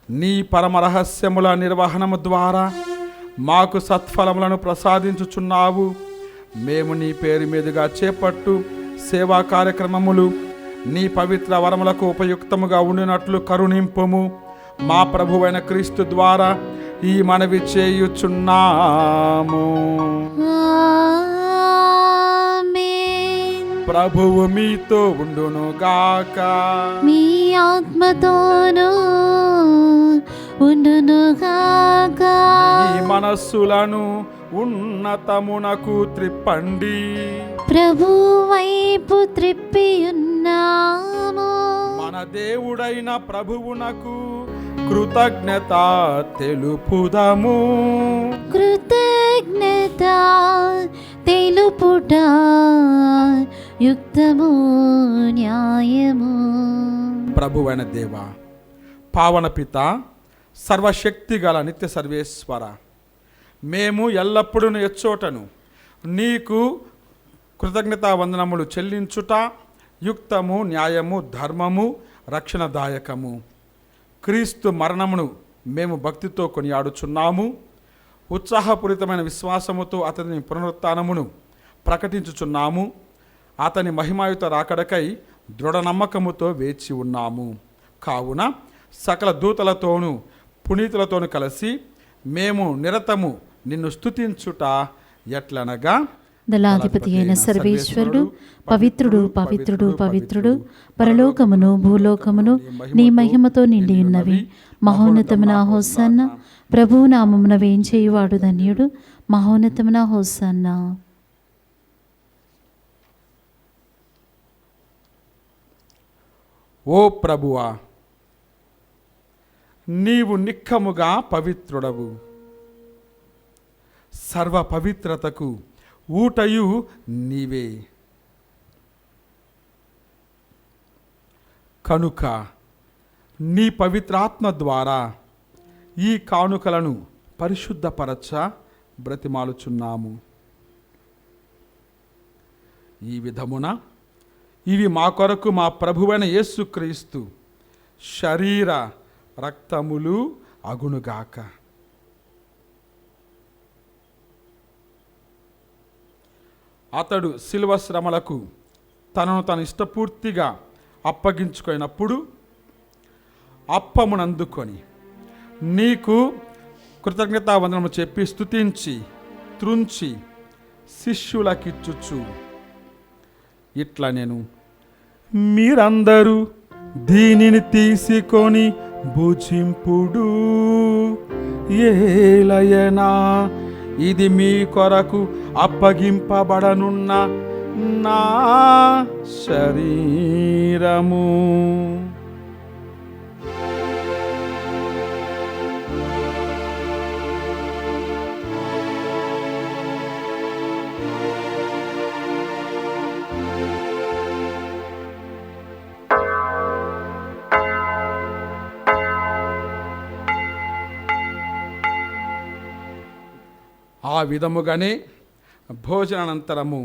నీ పరమ రహస్యముల నిర్వహణము ద్వారా మాకు సత్ఫలములను ప్రసాదించుచున్నావు. మేము నీ పేరు మీదుగా చేపట్టు సేవా కార్యక్రమములు నీ పవిత్ర వరములకు ఉపయుక్తముగా ఉండినట్లు కరుణింపుము. మా ప్రభువైన క్రీస్తు ద్వారా ఈ మనవి చేయుచున్నాము. ఆమేన్. ప్రభువు మీతో ఉండును గాక, మీ ఆత్మతోనూ ఉండునుగాక. ఈ మనస్సులను ఉన్నతమునకు త్రిప్పండి. ప్రభు వైపు త్రిప్పియున్నాము. మన దేవుడైన ప్రభువునకు కృతజ్ఞత తెలుపుదము. కృతజ్ఞత తెలుపుట యుక్తము న్యాయము. ప్రభువైన దేవ, పావన పిత, సర్వశక్తి గల నిత్య సర్వేశ్వర, మేము ఎల్లప్పుడూ ఎచ్చోటను నీకు కృతజ్ఞతా వందనములు చెల్లించుట యుక్తము, న్యాయము, ధర్మము, రక్షణదాయకము. క్రీస్తు మరణమును మేము భక్తితో కొనియాడుచున్నాము. ఉత్సాహపూరితమైన విశ్వాసముతో అతని పునరుత్థానమును ప్రకటించుచున్నాము. అతని మహిమాయుత రాకడకై దృఢ నమ్మకముతో వేచి ఉన్నాము. కావున సకల దూతలతోనూ పునీతులతోనూ కలిసి మేము నిరతము నిన్ను స్తుతించుట ఎట్లనగా, దళాధిపతి అయిన సర్వేశ్వరుడు పవిత్రుడు పవిత్రుడు పవిత్రుడు, పరలోకమును భూలోకమును నీ మహిమతో నిండి ఉన్నవి. మహోన్నతమున హోసన్న. ప్రభువు నామమున వేంచేయువాడు ధన్యుడు. మహోన్నతమున హోసన్న. ఓ ప్రభువా, నీవు నిక్కముగా పవిత్రుడవు. సర్వ పవిత్రతకు ఊటయు నీవే. కనుక నీ పవిత్రాత్మ ద్వారా ఈ కానుకలను పరిశుద్ధపరచ బ్రతిమాలుచున్నాము. ఈ విధమున ఇవి మా కొరకు మా ప్రభువైన యేసుక్రీస్తు శరీర రక్తములు అగునుగాక. అతడు శిలువ శ్రమలకు తనను తను ఇష్టపూర్తిగా అప్పగించుకున్నప్పుడు అప్పమునందుకొని నీకు కృతజ్ఞతావందనము చెప్పి స్తుతించి త్రుంచి శిష్యులకిచ్చుచు ఇట్లా నేను, మీరందరూ దీనిని తీసుకొని భుజింపుడు. ఏలయనా ఇది మీ కొరకు అప్పగింపబడనున్న నా శరీరము. ఆ విధముగానే భోజనానంతరము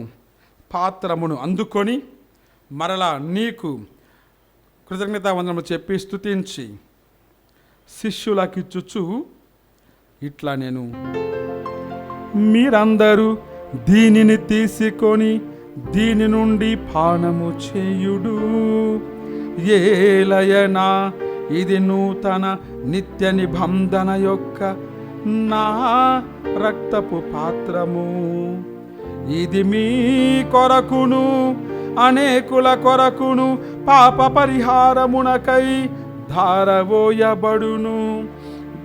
పాత్రమును అందుకొని మరలా నీకు కృతజ్ఞతావందనము చెప్పి స్తుతించి శిష్యులకిచ్చుచు ఇట్లా నేను, మీరందరూ దీనిని తీసుకొని దీని నుండి పానము చేయుడు. ఏలయనా ఇది నూతన నిత్య నిబంధన యొక్క నా రక్తపు పాత్రము. ఇది మీ కొరకును అనేకుల కొరకును పాప పరిహారమునకై ధారవోయబడును.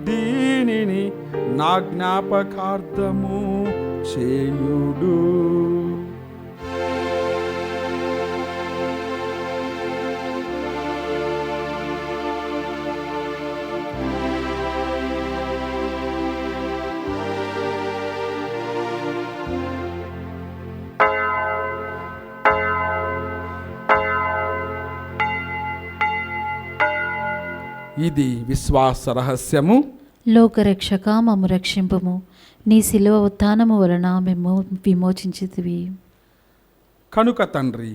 దీనిని నా జ్ఞాపకార్థము చేయుడు. ఇది విశ్వాస రహస్యము. లోకరక్షక మమ్ము రక్షింపుము. నీ శిలువ ఉత్థానము వలన మేము విమోచించితివి. కనుక తండ్రి,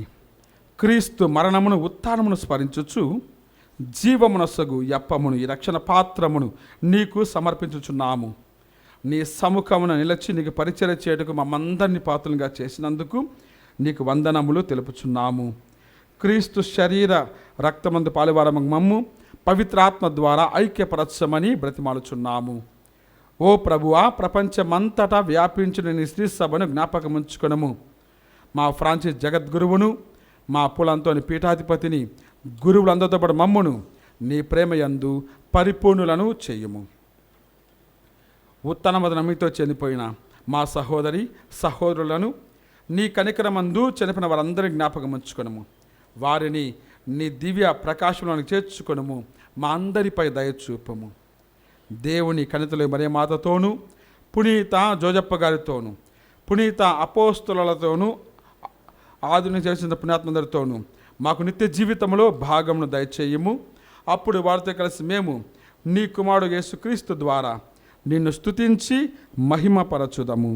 క్రీస్తు మరణమును ఉత్థానమును స్మరించుచు జీవమునొసగు యప్పమును ఈ రక్షణ పాత్రమును నీకు సమర్పించుచున్నాము. నీ సముఖమున నిలచి నీకు పరిచర్య చేయుటకు మమ్మందరినీ పాత్రలుగా చేసినందుకు నీకు వందనములు తెలుపుచున్నాము. క్రీస్తు శరీర రక్తమందు పాలువారము మమ్ము పవిత్రాత్మ ద్వారా ఐక్యపరచమని బ్రతిమాలుచున్నాము. ఓ ప్రభువా, ప్రపంచమంతటా వ్యాపించిన నీ శ్రీ సభను జ్ఞాపకముంచుకొనము. మా ఫ్రాన్సిస్ జగద్గురువును, మా పులంతోని పీఠాధిపతిని, గురువులందరితో పాటు మమ్మును నీ ప్రేమయందు పరిపూర్ణులను చేయుము. ఉత్తనమద నమ్మితో చనిపోయిన మా సహోదరి సహోదరులను నీ కనికరమందు చనిపోయిన వారందరినీ జ్ఞాపకముంచుకొనము. వారిని నీ దివ్య ప్రకాశంలోకి చేర్చుకొనుము. మా అందరిపై దయచూపము. దేవుని కనితలు మరియ మాతతోనూ, పునీత జోజప్ప గారితోనూ, పునీత అపోస్తులతోనూ, ఆదిని చేసిన పుణ్యాత్మందరితోనూ మాకు నిత్య జీవితంలో భాగమును దయచేయము. అప్పుడు వారితో కలిసి మేము నీ కుమారుడు యేసుక్రీస్తు ద్వారా నిన్ను స్తుతించి మహిమపరచుదము.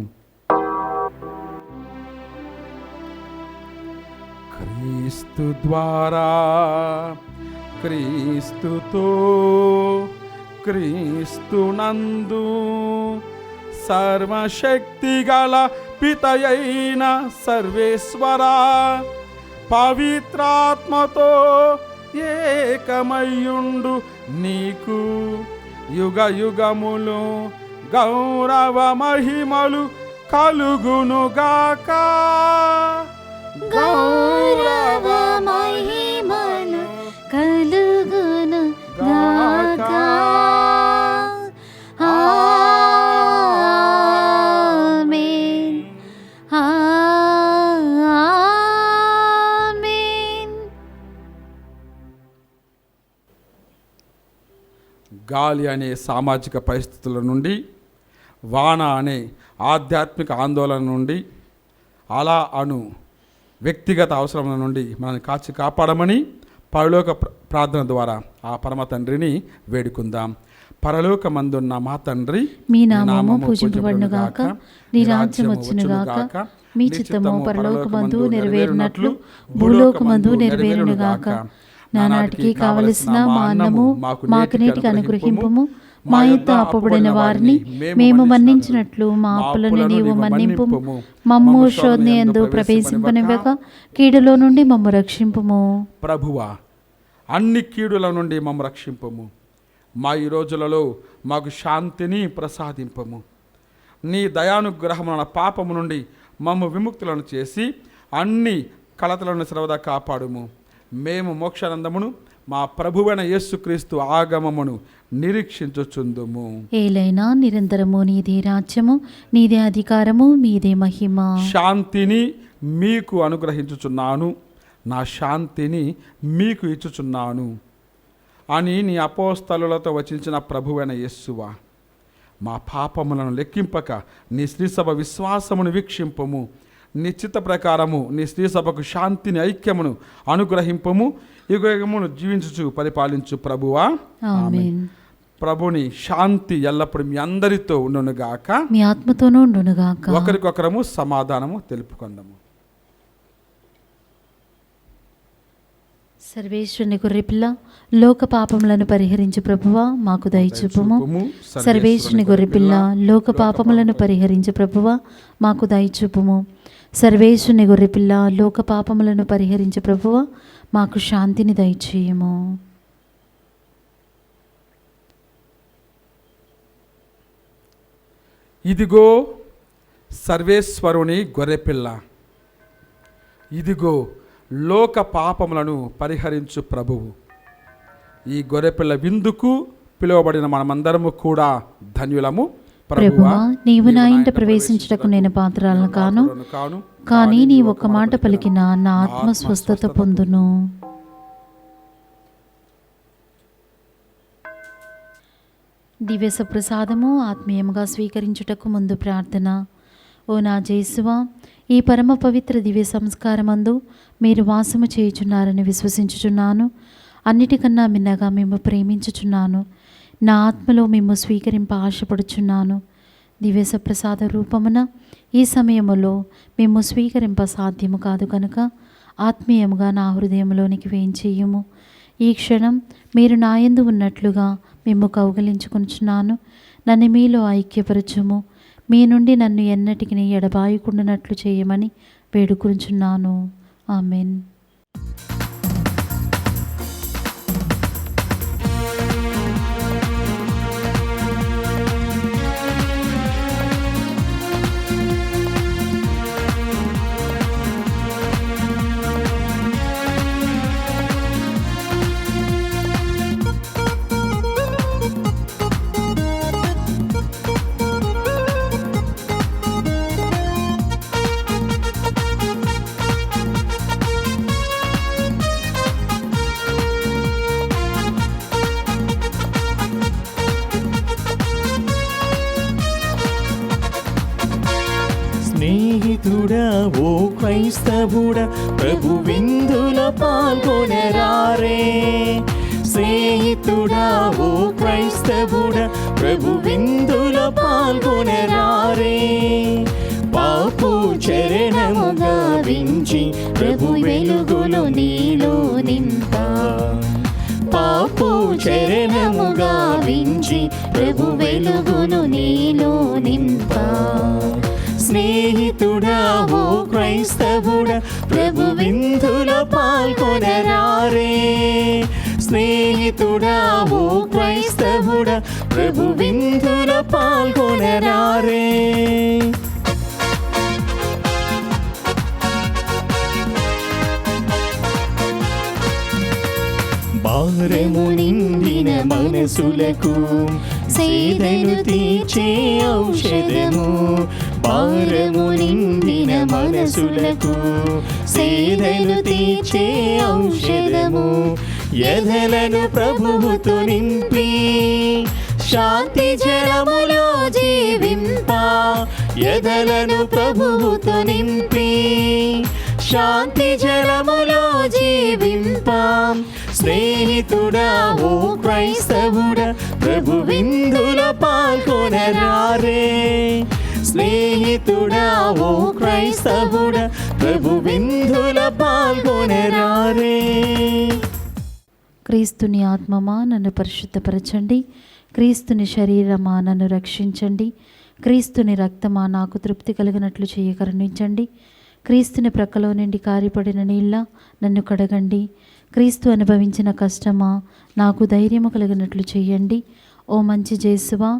క్రీస్తు ద్వారా, క్రీస్తుతో, క్రీస్తునందు సర్వశక్తిగల పితయైన సర్వేశ్వరా, పవిత్రాత్మతో ఏకమయ్యుండు నీకు యుగ యుగములు గౌరవ మహిమలు కలుగునుగాక. గౌరవ మహిమలు కలుగును గాక. ఆమేన్, ఆమేన్. గాలి అనే సామాజిక పరిస్థితుల నుండి, వాన అనే ఆధ్యాత్మిక ఆందోళన నుండి, అలా అను వ్యక్తిగత అవసరముల నుండి మనల్ని కాచి కాపాడమని పరలోక ప్రార్థన ద్వారా ఆ పరమ తండ్రిని వేడుకుందాం. పరలోకమందున్న మా తండ్రి, మీ నామము పూజింపబడునుగాక. నీ రాజ్యం వచ్చునుగాక. మీ చిత్తము పరలోకమందు నెరవేరినట్లు భూలోకమందు నెరవేరునుగాక. నానాటికి కావలసిన మా అన్నము మాకు నేటికి అనుగ్రహింపుము. మా యొద్ద అప్పుబడిన వారిని మేము మన్నించినట్లు మా అప్పులను నీవు మన్నింపుము. మమ్ము శోధన యందు ప్రవేశింపనివ్వక కీడులో నుండి మమ్ము రక్షింపుము. ప్రభువా, అన్ని కీడుల నుండి మమ్ము రక్షింపము. మా ఈ రోజులలో మాకు శాంతిని ప్రసాదింపము. నీ దయానుగ్రహమున పాపము నుండి మమ్ము విముక్తులను చేసి అన్ని కలతలను సర్వదా కాపాడుము. మేము మోక్షానందమును మా ప్రభువైన యేసుక్రీస్తు ఆగమమును నిరీక్షించుచుందుము. ఏలైనా నిరంతరము నీదే రాజ్యము, నీదే అధికారము, మీదే మహిమ. శాంతిని మీకు అనుగ్రహించుచున్నాను, నా శాంతిని మీకు ఇచ్చుచున్నాను అని నీ అపోస్తలులతో వచించిన ప్రభువైన యేసువా, మా పాపములను లెక్కింపక నీ శ్రీసభ విశ్వాసమును వీక్షింపము. నీ చిత్త ప్రకారము నీ శ్రీసభకు శాంతిని ఐక్యమును అనుగ్రహింపము. యుగమును జీవించుచు పరిపాలించు ప్రభువా. ఆమేన్. ప్రభుని శాంతి ఎల్లప్పుడూ మీ అందరితో ఉండునుగాక. మీ ఆత్మతోనూ ఉండునుగాక. ఒకరికొకరము సమాధానము తెలుపుకుందాము. సర్వేశ్వరుని గొర్రెపిల్ల లోక పాపములను పరిహరించు ప్రభువా మాకు దయచూపుము. సర్వేశ్వరుని గొర్రెపిల్ల లోక పాపములను పరిహరించు ప్రభువా మాకు దయచూపుము. సర్వేశ్వరుని గొర్రెపిల్ల లోక పాపములను పరిహరించు ప్రభువా మాకు శాంతిని దయచేయము. ఇదిగో సర్వేశ్వరుని గొర్రెపిల్ల, ఇదిగో లోక పాపములను పరిహరించు ప్రభువు. ఈ గొర్రెపిల్ల విందుకు పిలువబడిన మనమందరము కూడా ధన్యులము. ప్రభువా నీవు నా ఇంట ప్రవేశించుటకు నేను పాత్రలను కాను, కానీ నీ ఒక్క మాట పలికిన నా ఆత్మ స్వస్థత పొందును. దివ్య సప్రసాదము ఆత్మీయముగా స్వీకరించుటకు ముందు ప్రార్థన. ఓ నా జేసువా, ఈ పరమ పవిత్ర దివ్య సంస్కారమందు మీరు వాసము చేయుచున్నారని విశ్వసించుచున్నాను. అన్నిటికన్నా మిన్నగా మేము ప్రేమించుచున్నాను. నా ఆత్మలో మేము స్వీకరింప ఆశపడుచున్నాను. దివ్య సప్రసాద రూపమున ఈ సమయములో మేము స్వీకరింప సాధ్యము కాదు కనుక ఆత్మీయముగా నా హృదయంలోనికి వేయించేయుము. ఈ క్షణం మీరు నాయందు ఉన్నట్లుగా మేము కౌగలించుకొనుచున్నాను. నన్ను మీలో ఐక్యపరచుము. మీ నుండి నన్ను ఎన్నటికి ఎడబాయకుండానట్లు చేయమని వేడుకుంటున్నాను. ఆమెన్. స్నేహితుడా ఓ క్రైస్తవుడా ప్రభు విందులో పాల్గొనరారే. స్నేహితుడా ఓ క్రైస్తవుడా ప్రభు విందులో పాల్గొనరారే. పాపు చరణముగా వించి ప్రభు వెలుగులో నీలో నింపా. పాపు చరణముగా వించి ప్రభు వెలుగును నీలో నింపా. స్నేహితుడా ఓ క్రైస్తవుడా ప్రభు విందులో పాల్గొనరారే. స్నేహితుడా ఓ క్రైస్తవుడా ప్రభు విందులో పాల్గొనరారే. భారము నిండిన మనసులకు సేదను తీర్చే ఔషధము. భారము నిండిన మనసులకు సేదను తీర్చే ఔషధము. ఎదలను ప్రభువుతో నింపి శాంతి జలములో జీవింప. ఎదలను ప్రభువుతో నింపి శాంతి జలములో జీవింప. స్నేహితుడా ఓ క్రైస్తవుడా ప్రభు విందులో పాల్గొనరారే. స్నేహితుడా ఓ క్రైస్తవుడా ప్రభు విందులో పాల్గొనరారే. క్రీస్తుని ఆత్మమా నన్ను పరిశుద్ధపరచండి. క్రీస్తుని శరీరమా నన్ను రక్షించండి. క్రీస్తుని రక్తమా నాకు తృప్తి కలిగినట్లు చేయ కరుణించండి. క్రీస్తుని ప్రక్కలో నుండి కారిపడిన నీళ్ళ నన్ను కడగండి. క్రీస్తు అనుభవించిన కష్టమా నాకు ధైర్యము కలిగినట్లు చేయండి. ఓ మంచి జేసువా,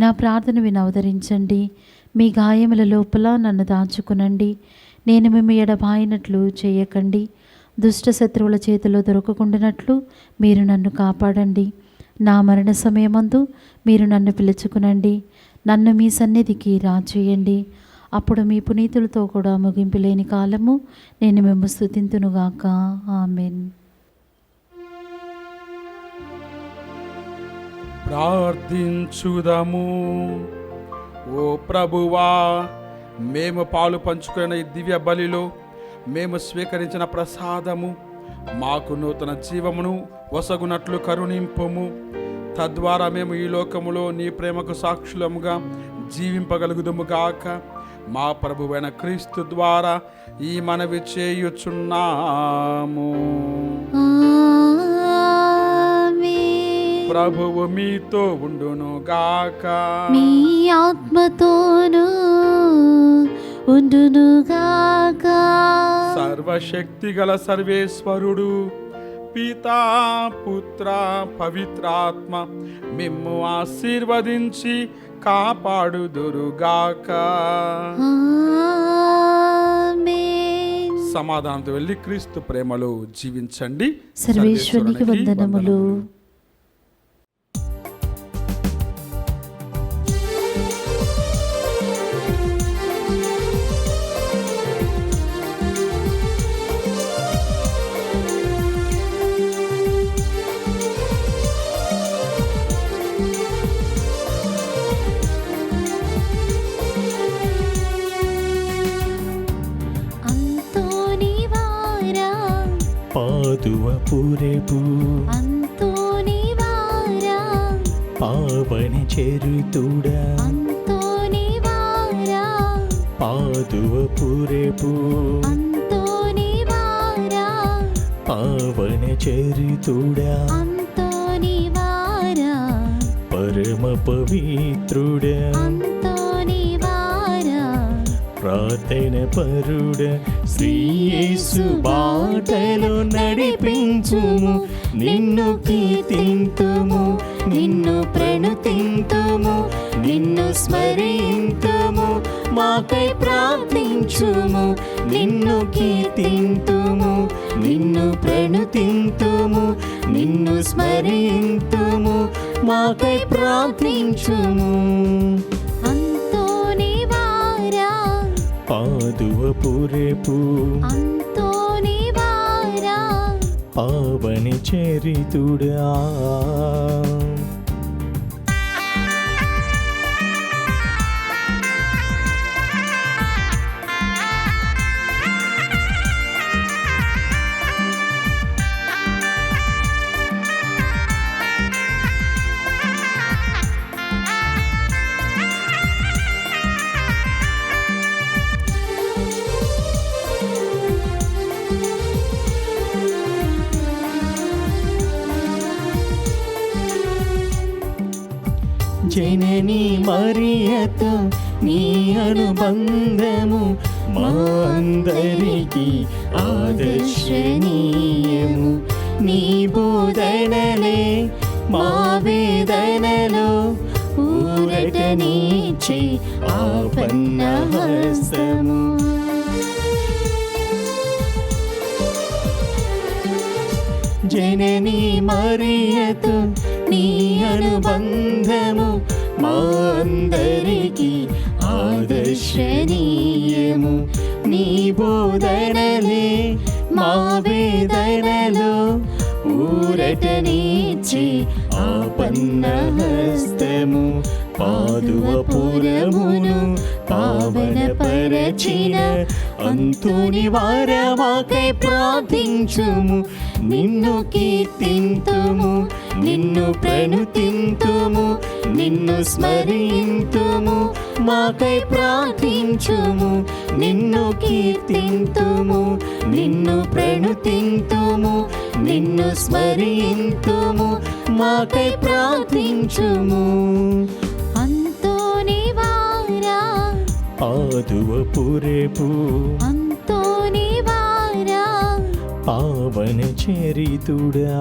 నా ప్రార్థన వినవదరించండి. మీ గాయముల లోపల నన్ను దాచుకునండి. నేను మేము ఎడబాయినట్లు చేయకండి. దుష్ట శత్రువుల చేతిలో దొరకకుండానట్లు మీరు నన్ను కాపాడండి. నా మరణ సమయమందు మీరు నన్ను పిలుచుకునండి. నన్ను మీ సన్నిధికి రాచేయండి. అప్పుడు మీ పునీతులతో కూడా ముగింపు లేని కాలము నేను మేము స్తుతింతునుగాక. ఆమెన్. ప్రార్థించుదము. ఓ ప్రభువా, మేము పాలు పంచుకున్న ఈ దివ్య బలిలో మేము స్వీకరించిన ప్రసాదము మాకు నూతన జీవమును వసగునట్లు కరుణింపుము. తద్వారా మేము ఈ లోకములో నీ ప్రేమకు సాక్షులముగా జీవింపగలుగుదుము గాక. మా ప్రభువైన క్రీస్తు ద్వారా ఈ మనవి చేయుచున్నాము. ఆమేన్. ప్రభువు మీతో ఉండును గాక. మీ ఆత్మతోను ఉండునుగాక. సర్వశక్తి గల సర్వేశ్వరుడు పితా పుత్ర పవిత్రాత్మ మిమ్ము ఆశీర్వదించి కాపాడుదురుగాక. ఆమేన్. సమాధానంతో వెళ్ళి క్రీస్తు ప్రేమలో జీవించండి. సర్వేశ్వరునికి వందనములు. అంతోని వారా పాదువ పూరేపు అంతోని వారా పావని చెరుతుడా అంతోని వారా పాదువ పూరేపు అంతోని వారా పావని చెరుతుడా అంతోని వారా పరమ పవిత్రుడా అంతోని వారా ప్రార్థన పరుడ శ్రీ యేసు బాటలో నడిపించుము. నిన్ను కీర్తింతుము, నిన్ను ప్రణుతింతుము, నిన్ను స్మరింతుము, మాకై ప్రార్థించుము. నిన్ను కీర్తింతుము, నిన్ను ప్రణుతింతుము, నిన్ను స్మరింతుము, మాకై ప్రార్థించుము. అంతోని వారా పాదువ పూరేపు అంతోని వారా పావని చరితుడా జనని మరియతో నీ అనుబంధము మా అందరికీ ఆదర్శనీయము. నీ బోధనలే మా వేదనలో ఊరటనిచ్చే ఆపన్న హస్తము. జనని మరియతో నీ అనుబంధము మా అందరికీ ఆదర్శనీయము. నీ బోధనలే మా వేదనలో ఊరటనిచ్చే ఆపన్న హస్తము. పాదువపురమును పావనపరచిన అంతోని వారా మాకై ప్రార్థించుము. నిన్ను కీర్తింతుము, నిన్ను ప్రణుతింతుము, నిన్ను స్మరింతుము, మాకై ప్రార్థించుము. నిన్ను కీర్తింతుము, నిన్ను ప్రణుతింతుము, నిన్ను స్మరింతుము, మాకై ప్రార్థించుము. అంతోని వారా పాదువపురేపు అంతోని వారా పావన చరితుడా